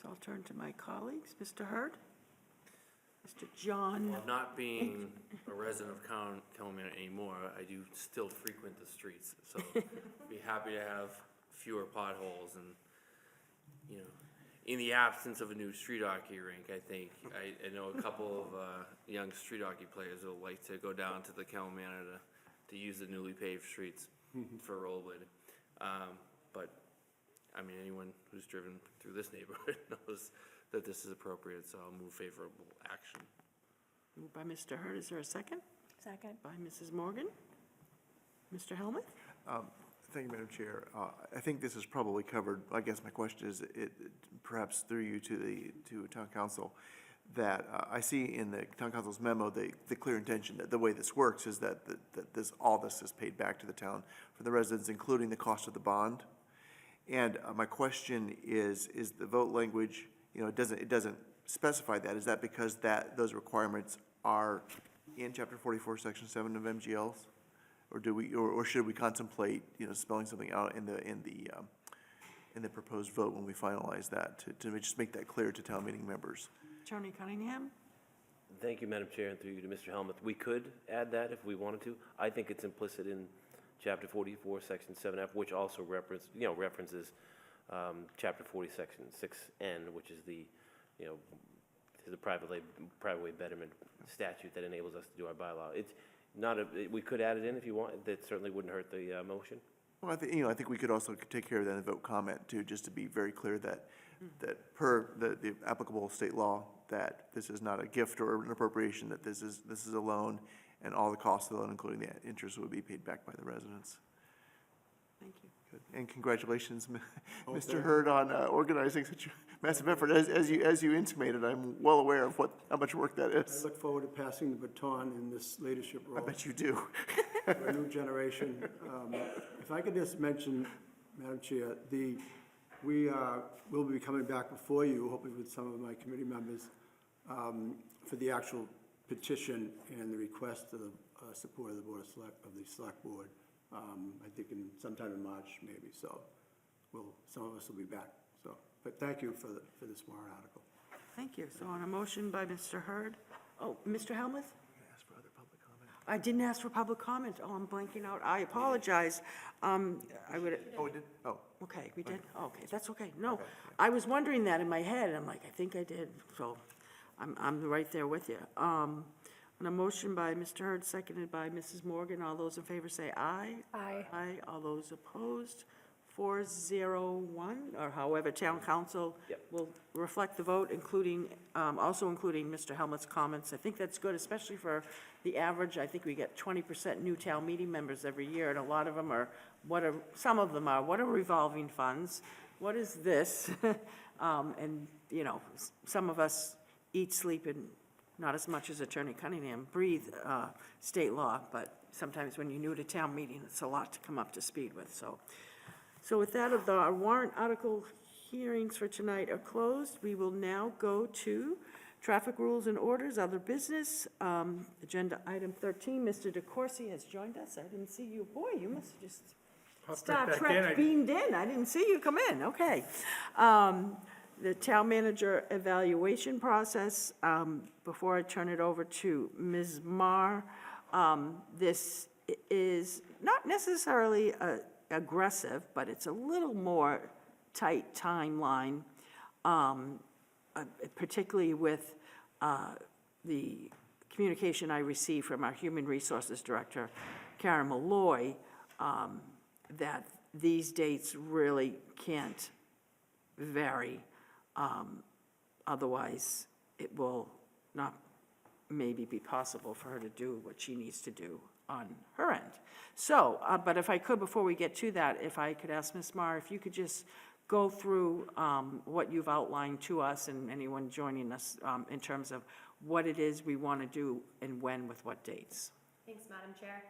So I'll turn to my colleagues. Mr. Hurd? Mr. John? Well, not being a resident of Calumet anymore, I do still frequent the streets, so be happy to have fewer potholes and, in the absence of a new street hockey rink, I think, I know a couple of young street hockey players who like to go down to the Calumet to use the newly paved streets for rollerblading. But, I mean, anyone who's driven through this neighborhood knows that this is appropriate, so I'll move favorable action. Moved by Mr. Hurd. Is there a second? Second. By Mrs. Morgan. Mr. Helmuth? Thank you, Madam Chair. I think this is probably covered. I guess my question is, perhaps through you to Town Council, that I see in the Town Council's memo the clear intention that the way this works is that all this is paid back to the town for the residents, including the cost of the bond. And my question is the vote language, it doesn't specify that. Is that because those requirements are in Chapter 44, Section 7 of MGLs? Or should we contemplate, spelling something out in the proposed vote when we finalize that to just make that clear to town meeting members? Attorney Cunningham? Thank you, Madam Chair, and through you to Mr. Helmuth. We could add that if we wanted to. I think it's implicit in Chapter 44, Section 7F, which also references Chapter 40, Section 6N, which is the private way betterment statute that enables us to do our bylaw. It's not we could add it in if you want. That certainly wouldn't hurt the motion. Well, I think we could also take care of that in the vote comment too, just to be very clear that per the applicable state law, that this is not a gift or an appropriation, that this is a loan, and all the costs of the loan, including the interest, would be paid back by the residents. Thank you. Good. And congratulations, Mr. Hurd, on organizing such a massive effort. As you intimated, I'm well aware of how much work that is. I look forward to passing the baton in this leadership role. I bet you do. For a new generation. If I could just mention, Madam Chair, we'll be coming back before you, hopefully with some of my committee members, for the actual petition and the request of the support of the Select Board. I think sometime in March, maybe. So, some of us will be back. So, but thank you for this warrant article. Thank you. So on a motion by Mr. Hurd, Mr. Helmuth? Ask for other public comment. I didn't ask for public comment. I'm blanking out. I apologize. I would. Oh, we did? Oh. Okay, we did? Okay, that's okay. No, I was wondering that in my head. I'm like, I think I did. So I'm right there with you. On a motion by Mr. Hurd, seconded by Mrs. Morgan. All those in favor say aye. Aye. Aye. All those opposed, 4-0-1, or however Town Council will reflect the vote, also including Mr. Helmuth's comments. I think that's good, especially for the average. I think we get 20% new town meeting members every year, and a lot of them are, some of them are, what are revolving funds? What is this? And, some of us eat, sleep, and not as much as Attorney Cunningham breathe state law, but sometimes when you're new to town meeting, it's a lot to come up to speed with. So with that, our warrant article hearings for tonight are closed. We will now go to traffic rules and orders, other business. Agenda item 13, Mr. DeCoursey has joined us. I didn't see you. Boy, you must have just Star Trek beamed in. I didn't see you come in. Okay. the town manager evaluation process, before I turn it over to Ms. Marr, this is not necessarily aggressive, but it's a little more tight timeline, particularly with the communication I received from our Human Resources Director, Karen Malloy, that these dates really can't vary. Otherwise, it will not maybe be possible for her to do what she needs to do on her end. So, but if I could, before we get to that, if I could ask Ms. Marr, if you could just go through what you've outlined to us and anyone joining us in terms of what it is we want to do and when with what dates. Thanks, Madam Chair.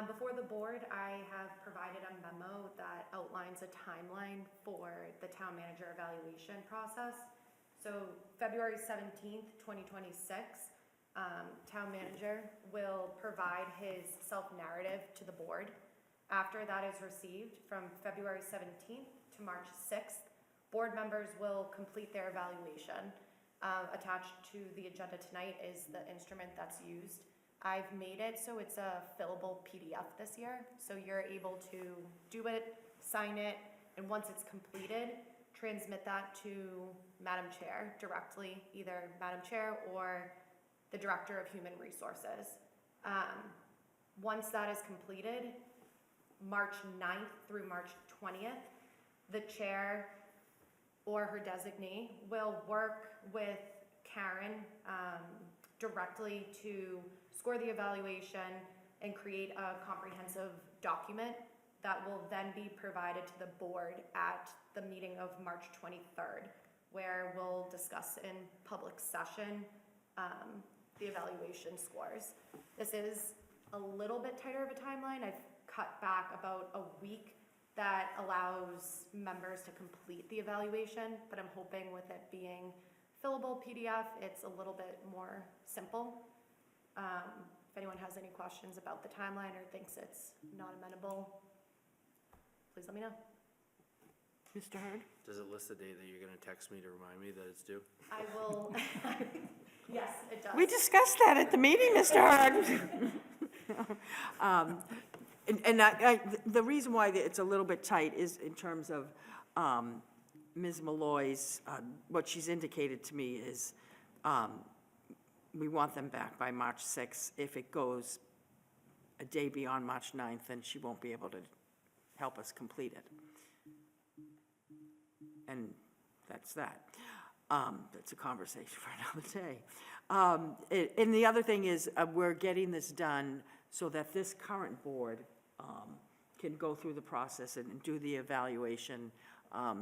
Before the board, I have provided a memo that outlines a timeline for the town manager evaluation process. So February 17th, 2026, town manager will provide his self-narrative to the board. After that is received, from February 17th to March 6th, board members will complete their evaluation. Attached to the agenda tonight is the instrument that's used. I've made it so it's a fillable PDF this year, so you're able to do it, sign it, and once it's completed, transmit that to Madam Chair directly, either Madam Chair or the Director of Human Resources. Once that is completed, March 9th through March 20th, the chair or her designee will work with Karen directly to score the evaluation and create a comprehensive document that will then be provided to the board at the meeting of March 23rd, where we'll discuss in public session the evaluation scores. This is a little bit tighter of a timeline. I've cut back about a week that allows members to complete the evaluation, but I'm hoping with it being fillable PDF, it's a little bit more simple. If anyone has any questions about the timeline or thinks it's not amenable, please let me know. Mr. Hurd? Does it list the date that you're gonna text me to remind me that it's due? I will, yes, it does. We discussed that at the meeting, Mr. Hurd. And the reason why it's a little bit tight is in terms of Ms. Malloy's, what she's indicated to me is we want them back by March 6th. If it goes a day beyond March 9th, then she won't be able to help us complete it. And that's that. That's a conversation for another day. And the other thing is we're getting this done so that this current board can go through the process and do the evaluation. I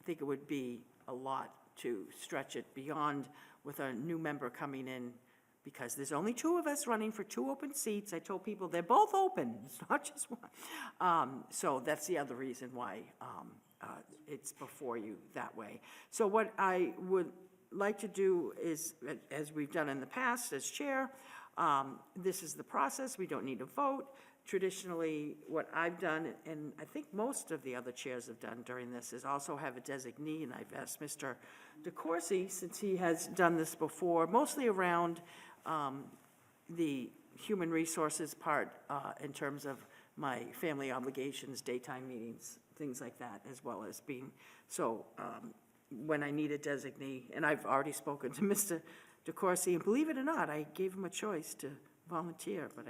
think it would be a lot to stretch it beyond with a new member coming in, because there's only 2 of us running for 2 open seats. I told people they're both open, it's not just one. So that's the other reason why it's before you that way. So what I would like to do is, as we've done in the past as chair, this is the process. We don't need a vote. Traditionally, what I've done, and I think most of the other chairs have done during this, is also have a designee, and I've asked Mr. DeCoursey, since he has done this before, mostly around the human resources part in terms of my family obligations, daytime meetings, things like that, as well as being, so when I need a designee, and I've already spoken to Mr. DeCoursey, and believe it or not, I gave him a choice to volunteer, but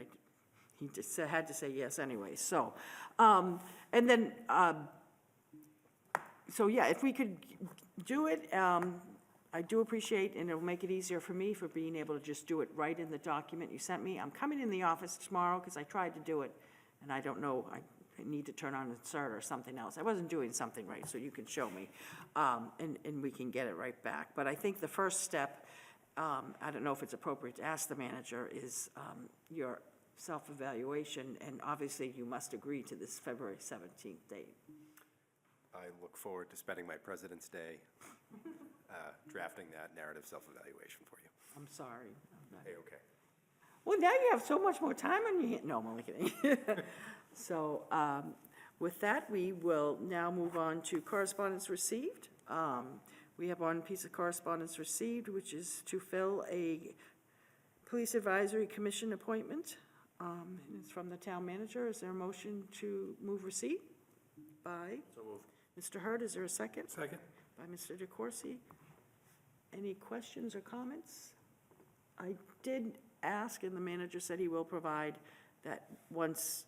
he just had to say yes anyway. So, and then, so yeah, if we could do it, I do appreciate, and it'll make it easier for me for being able to just do it right in the document you sent me. I'm coming in the office tomorrow because I tried to do it, and I don't know, I need to turn on insert or something else. I wasn't doing something right, so you can show me, and we can get it right back. But I think the first step, I don't know if it's appropriate to ask the manager, is your self-evaluation, and obviously you must agree to this February 17th date. I look forward to spending my President's Day drafting that narrative self-evaluation for you. I'm sorry. Hey, okay. Well, now you have so much more time on your hands. No, I'm only kidding. So with that, we will now move on to correspondence received. We have one piece of correspondence received, which is to fill a Police Advisory Commission appointment. It's from the town manager. Is there a motion to move receipt? By Mr. Hurd, is there a second? Second? By Mr. DeCoursey. Any questions or comments? I did ask, and the manager said he will provide that once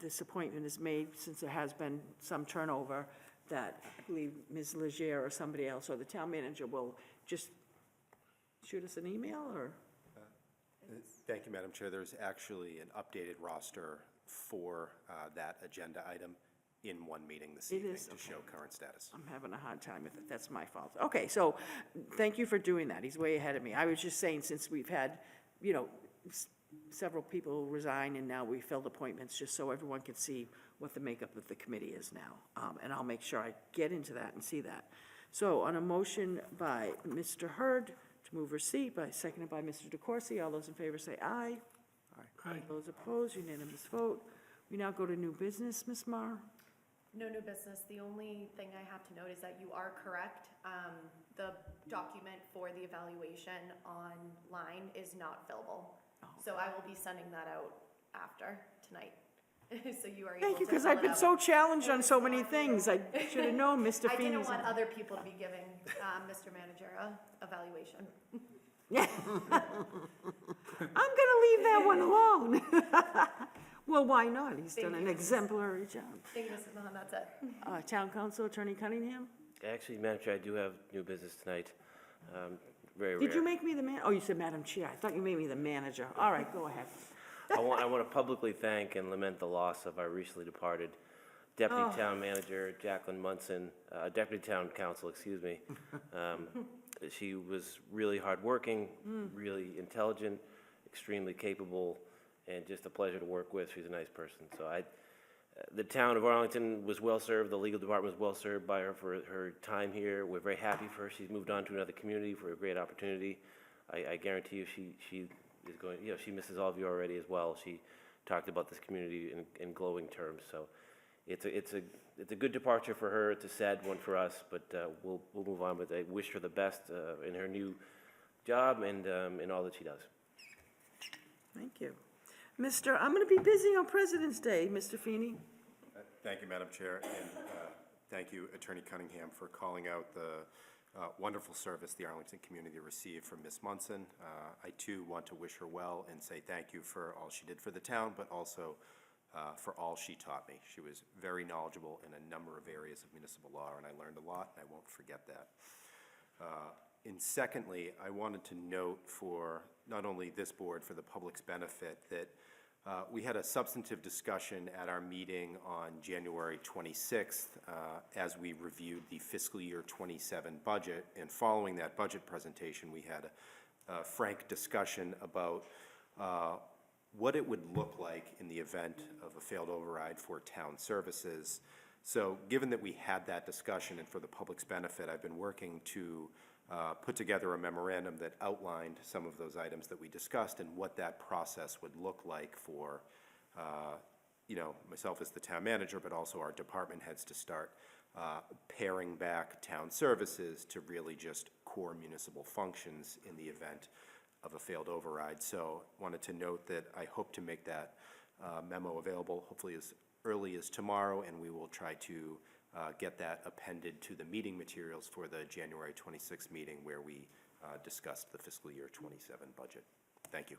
this appointment is made, since there has been some turnover, that I believe Ms. Leger or somebody else, or the town manager will just shoot us an email, or? Thank you, Madam Chair. There's actually an updated roster for that agenda item in one meeting this It evening is? to Okay. show current status. I'm having a hard time with it, that's my fault. Okay, so, thank you for doing that, he's way ahead of me. I was just saying, since we've had, several people resign, and now we filled appointments, just so everyone can see what the makeup of the committee is now. And I'll make sure I get into that and see that. So, on a motion by Mr. Hurd to move receipt, seconded by Mr. DeCoursey, all those in favor say aye. Aye. Those opposed, unanimous vote. We now go to new business, Ms. Marr. No new business. The only thing I have to note is that you are correct. The document for the evaluation online is not fillable. So I will be sending that out after tonight. So you are able to Thank you, because fill I've it been out. so challenged on so many things. I should have known Mr. I Feeney's. didn't want other people to be giving Mr. Manager a evaluation. I'm gonna leave that one alone. Well, why not? He's done Thank an you. exemplary job. Thank you, Mrs. Mahan, that's it. Town Council Attorney Cunningham? Actually, Madam Chair, I do have new business tonight. Very rare. Did you make me the man? Oh, you said Madam Chair. I thought you made me the manager. All right, go ahead. I want to publicly thank and lament the loss of our recently departed Deputy Town Manager, Jacqueline Munson, Deputy Town Council, excuse me. She was really hardworking, really intelligent, extremely capable, and just a pleasure to work with. She's a nice person. So the town of Arlington was well-served, the legal department was well-served by her for her time here. We're very happy for her. She's moved on to another community for a great opportunity. I guarantee you she is going, she misses all of you already as well. She talked about this community in glowing terms. So it's a good departure for her. It's a sad one for us, but we'll move on. But I wish her the best in her new job and in all that she does. Thank you. I'm going to be busy on President's Day, Mr. Feeney. Thank you, Madam Chair, and thank you, Attorney Cunningham, for calling out the wonderful service the Arlington community received from Ms. Munson. I, too, want to wish her well and say thank you for all she did for the town, but also for all she taught me. She was very knowledgeable in a number of areas of municipal law, and I learned a lot, and I won't forget that. And secondly, I wanted to note for not only this board, for the public's benefit, that we had a substantive discussion at our meeting on January 26th as we reviewed the fiscal year 27 budget. And following that budget presentation, we had a frank discussion about what it would look like in the event of a failed override for town services. So given that we had that discussion, and for the public's benefit, I've been working to put together a memorandum that outlined some of those items that we discussed and what that process would look like for, myself as the town manager, but also our department heads to start paring back town services to really just core municipal functions in the event of a failed override. So wanted to note that I hope to make that memo available hopefully as early as tomorrow, and we will try to get that appended to the meeting materials for the January 26th meeting where we discussed the fiscal year 27 budget. Thank you.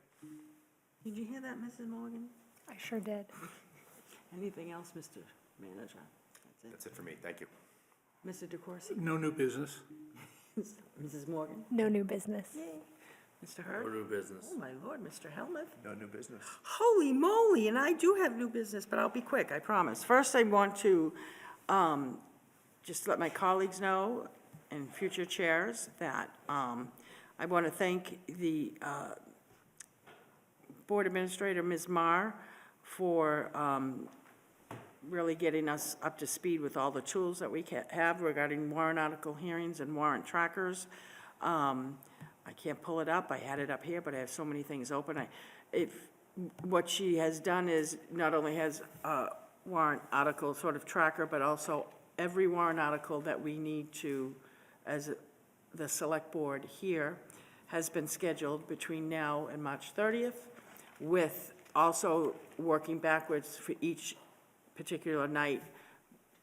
Did you hear that, Mrs. Morgan? I sure did. Anything else, Mr. Manager? That's it for me. Thank you. Mr. DeCoursey? No new business. Mrs. Morgan? No new business. Mr. Hurd? No new business. Oh, my Lord, Mr. Helmuth? No new business. Holy moly, and I do have new business, but I'll be quick, I promise. First, I want to just let my colleagues know and future chairs that I want to thank the Board Administrator, Ms. Marr, for really getting us up to speed with all the tools that we have regarding warrant article hearings and warrant trackers. I can't pull it up. I had it up here, but I have so many things open. What she has done is not only has a warrant article sort of tracker, but also every warrant article that we need to as the select board here has been scheduled between now and March 30th, with also working backwards for each particular night.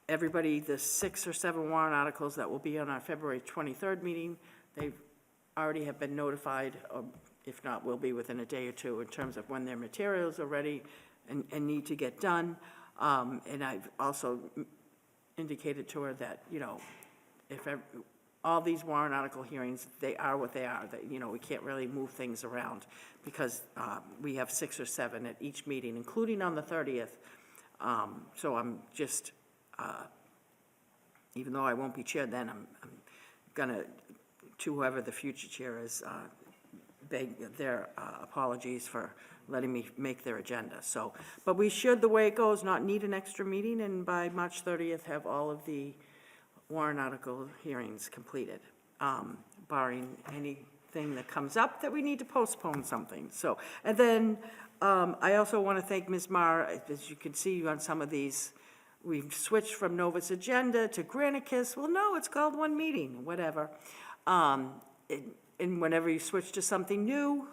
Everybody, the 6 or 7 warrant articles that will be on our February 23rd meeting, they already have been notified, if not, will be within a day or two in terms of when their materials are ready and need to get done. And I've also indicated to her that, you know, all these warrant article hearings, they are what they are, that, you know, we can't really move things around because we have 6 or 7 at each meeting, including on the 30th. So I'm just, even though I won't be chair then, I'm gonna, to whoever the future chair is, beg their apologies for letting me make their agenda. So, but we should, the way it goes, not need an extra meeting, and by March 30th, have all of the warrant article hearings completed, barring anything that comes up that we need to postpone something. So, and then I also want to thank Ms. Marr. As you can see on some of these, we've switched from Novus Agenda to Granicus. Well, no, it's called one meeting, whatever. And whenever you switch to something new,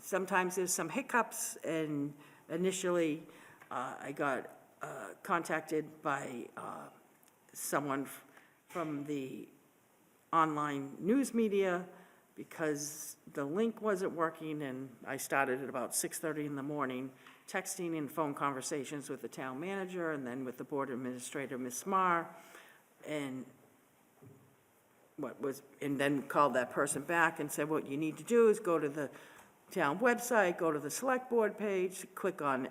sometimes there's some hiccups. And initially, I got contacted by someone from the online news media because the link wasn't working, and I started at about 6:30 in the morning, texting and phone conversations with the town manager and then with the board administrator, Ms. Marr, and then called that person back and said, what you need to do is go to the town website, go to the select board page, click on,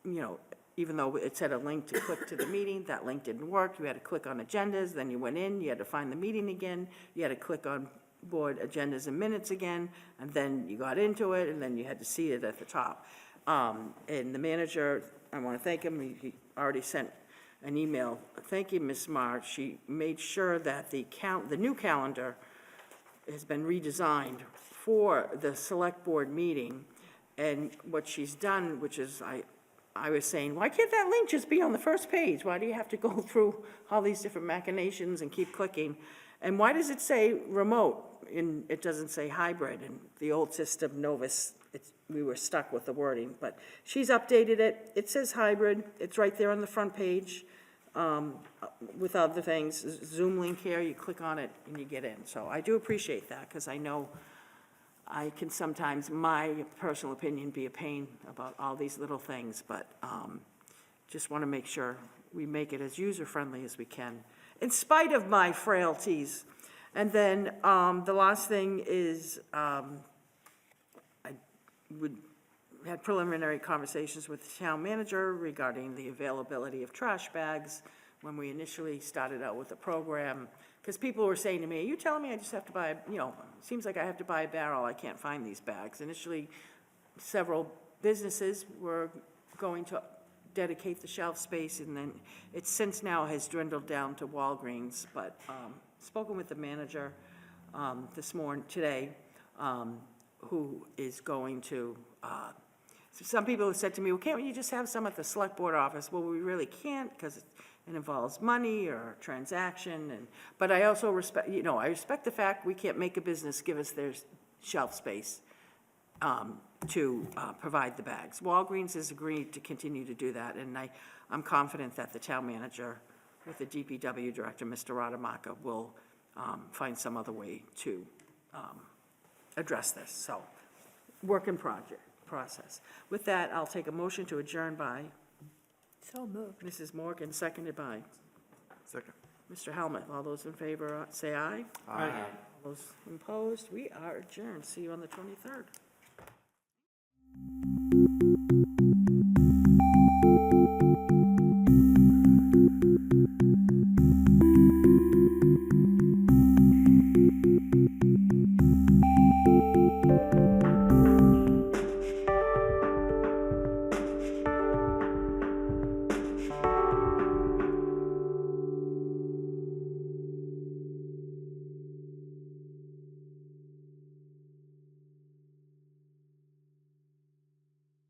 you know, even though it said a link to click to the meeting, that link didn't work. You had to click on agendas, then you went in, you had to find the meeting again, you had to click on board agendas and minutes again, and then you got into it, and then you had to see it at the top. And the manager, I want to thank him, he already sent an email. Thank you, Ms. Marr. She made sure that the new calendar has been redesigned for the select board meeting. And what she's done, which is, I was saying, why can't that link just be on the first page? Why do you have to go through all these different machinations and keep clicking? And why does it say remote and it doesn't say hybrid? And the old system, Novus, we were stuck with the wording, but she's updated it. It says hybrid. It's right there on the front page with other things. Zoom link here, you click on it and you get in. So I do appreciate that because I know I can sometimes, my personal opinion, be a pain about all these little things, but just want to make sure we make it as user-friendly as we can, in spite of my frailties. And then the last thing is had preliminary conversations with the town manager regarding the availability of trash bags when we initially started out with the program. Because people were saying to me, are you telling me I just have to buy, you know, it seems like I have to buy a barrel, I can't find these bags. Initially, several businesses were going to dedicate the shelf space, and then it since now has dwindled down to Walgreens. But spoken with the manager today, who is going to, some people have said to me, well, can't you just have some at the select board office? Well, we really can't because it involves money or transaction. But I also respect, you know, I respect the fact we can't make a business give us their shelf space to provide the bags. Walgreens has agreed to continue to do that, and I'm confident that the town manager with the DPW director, Mr. Rademacher, will find some other way to address this. So, work in process. With that, I'll take a motion to adjourn by So moved. Mrs. Morgan, seconded by Second. Mr. Helmuth. All those in favor, say aye. Aye. All those opposed, we are adjourned. See you on the 23rd.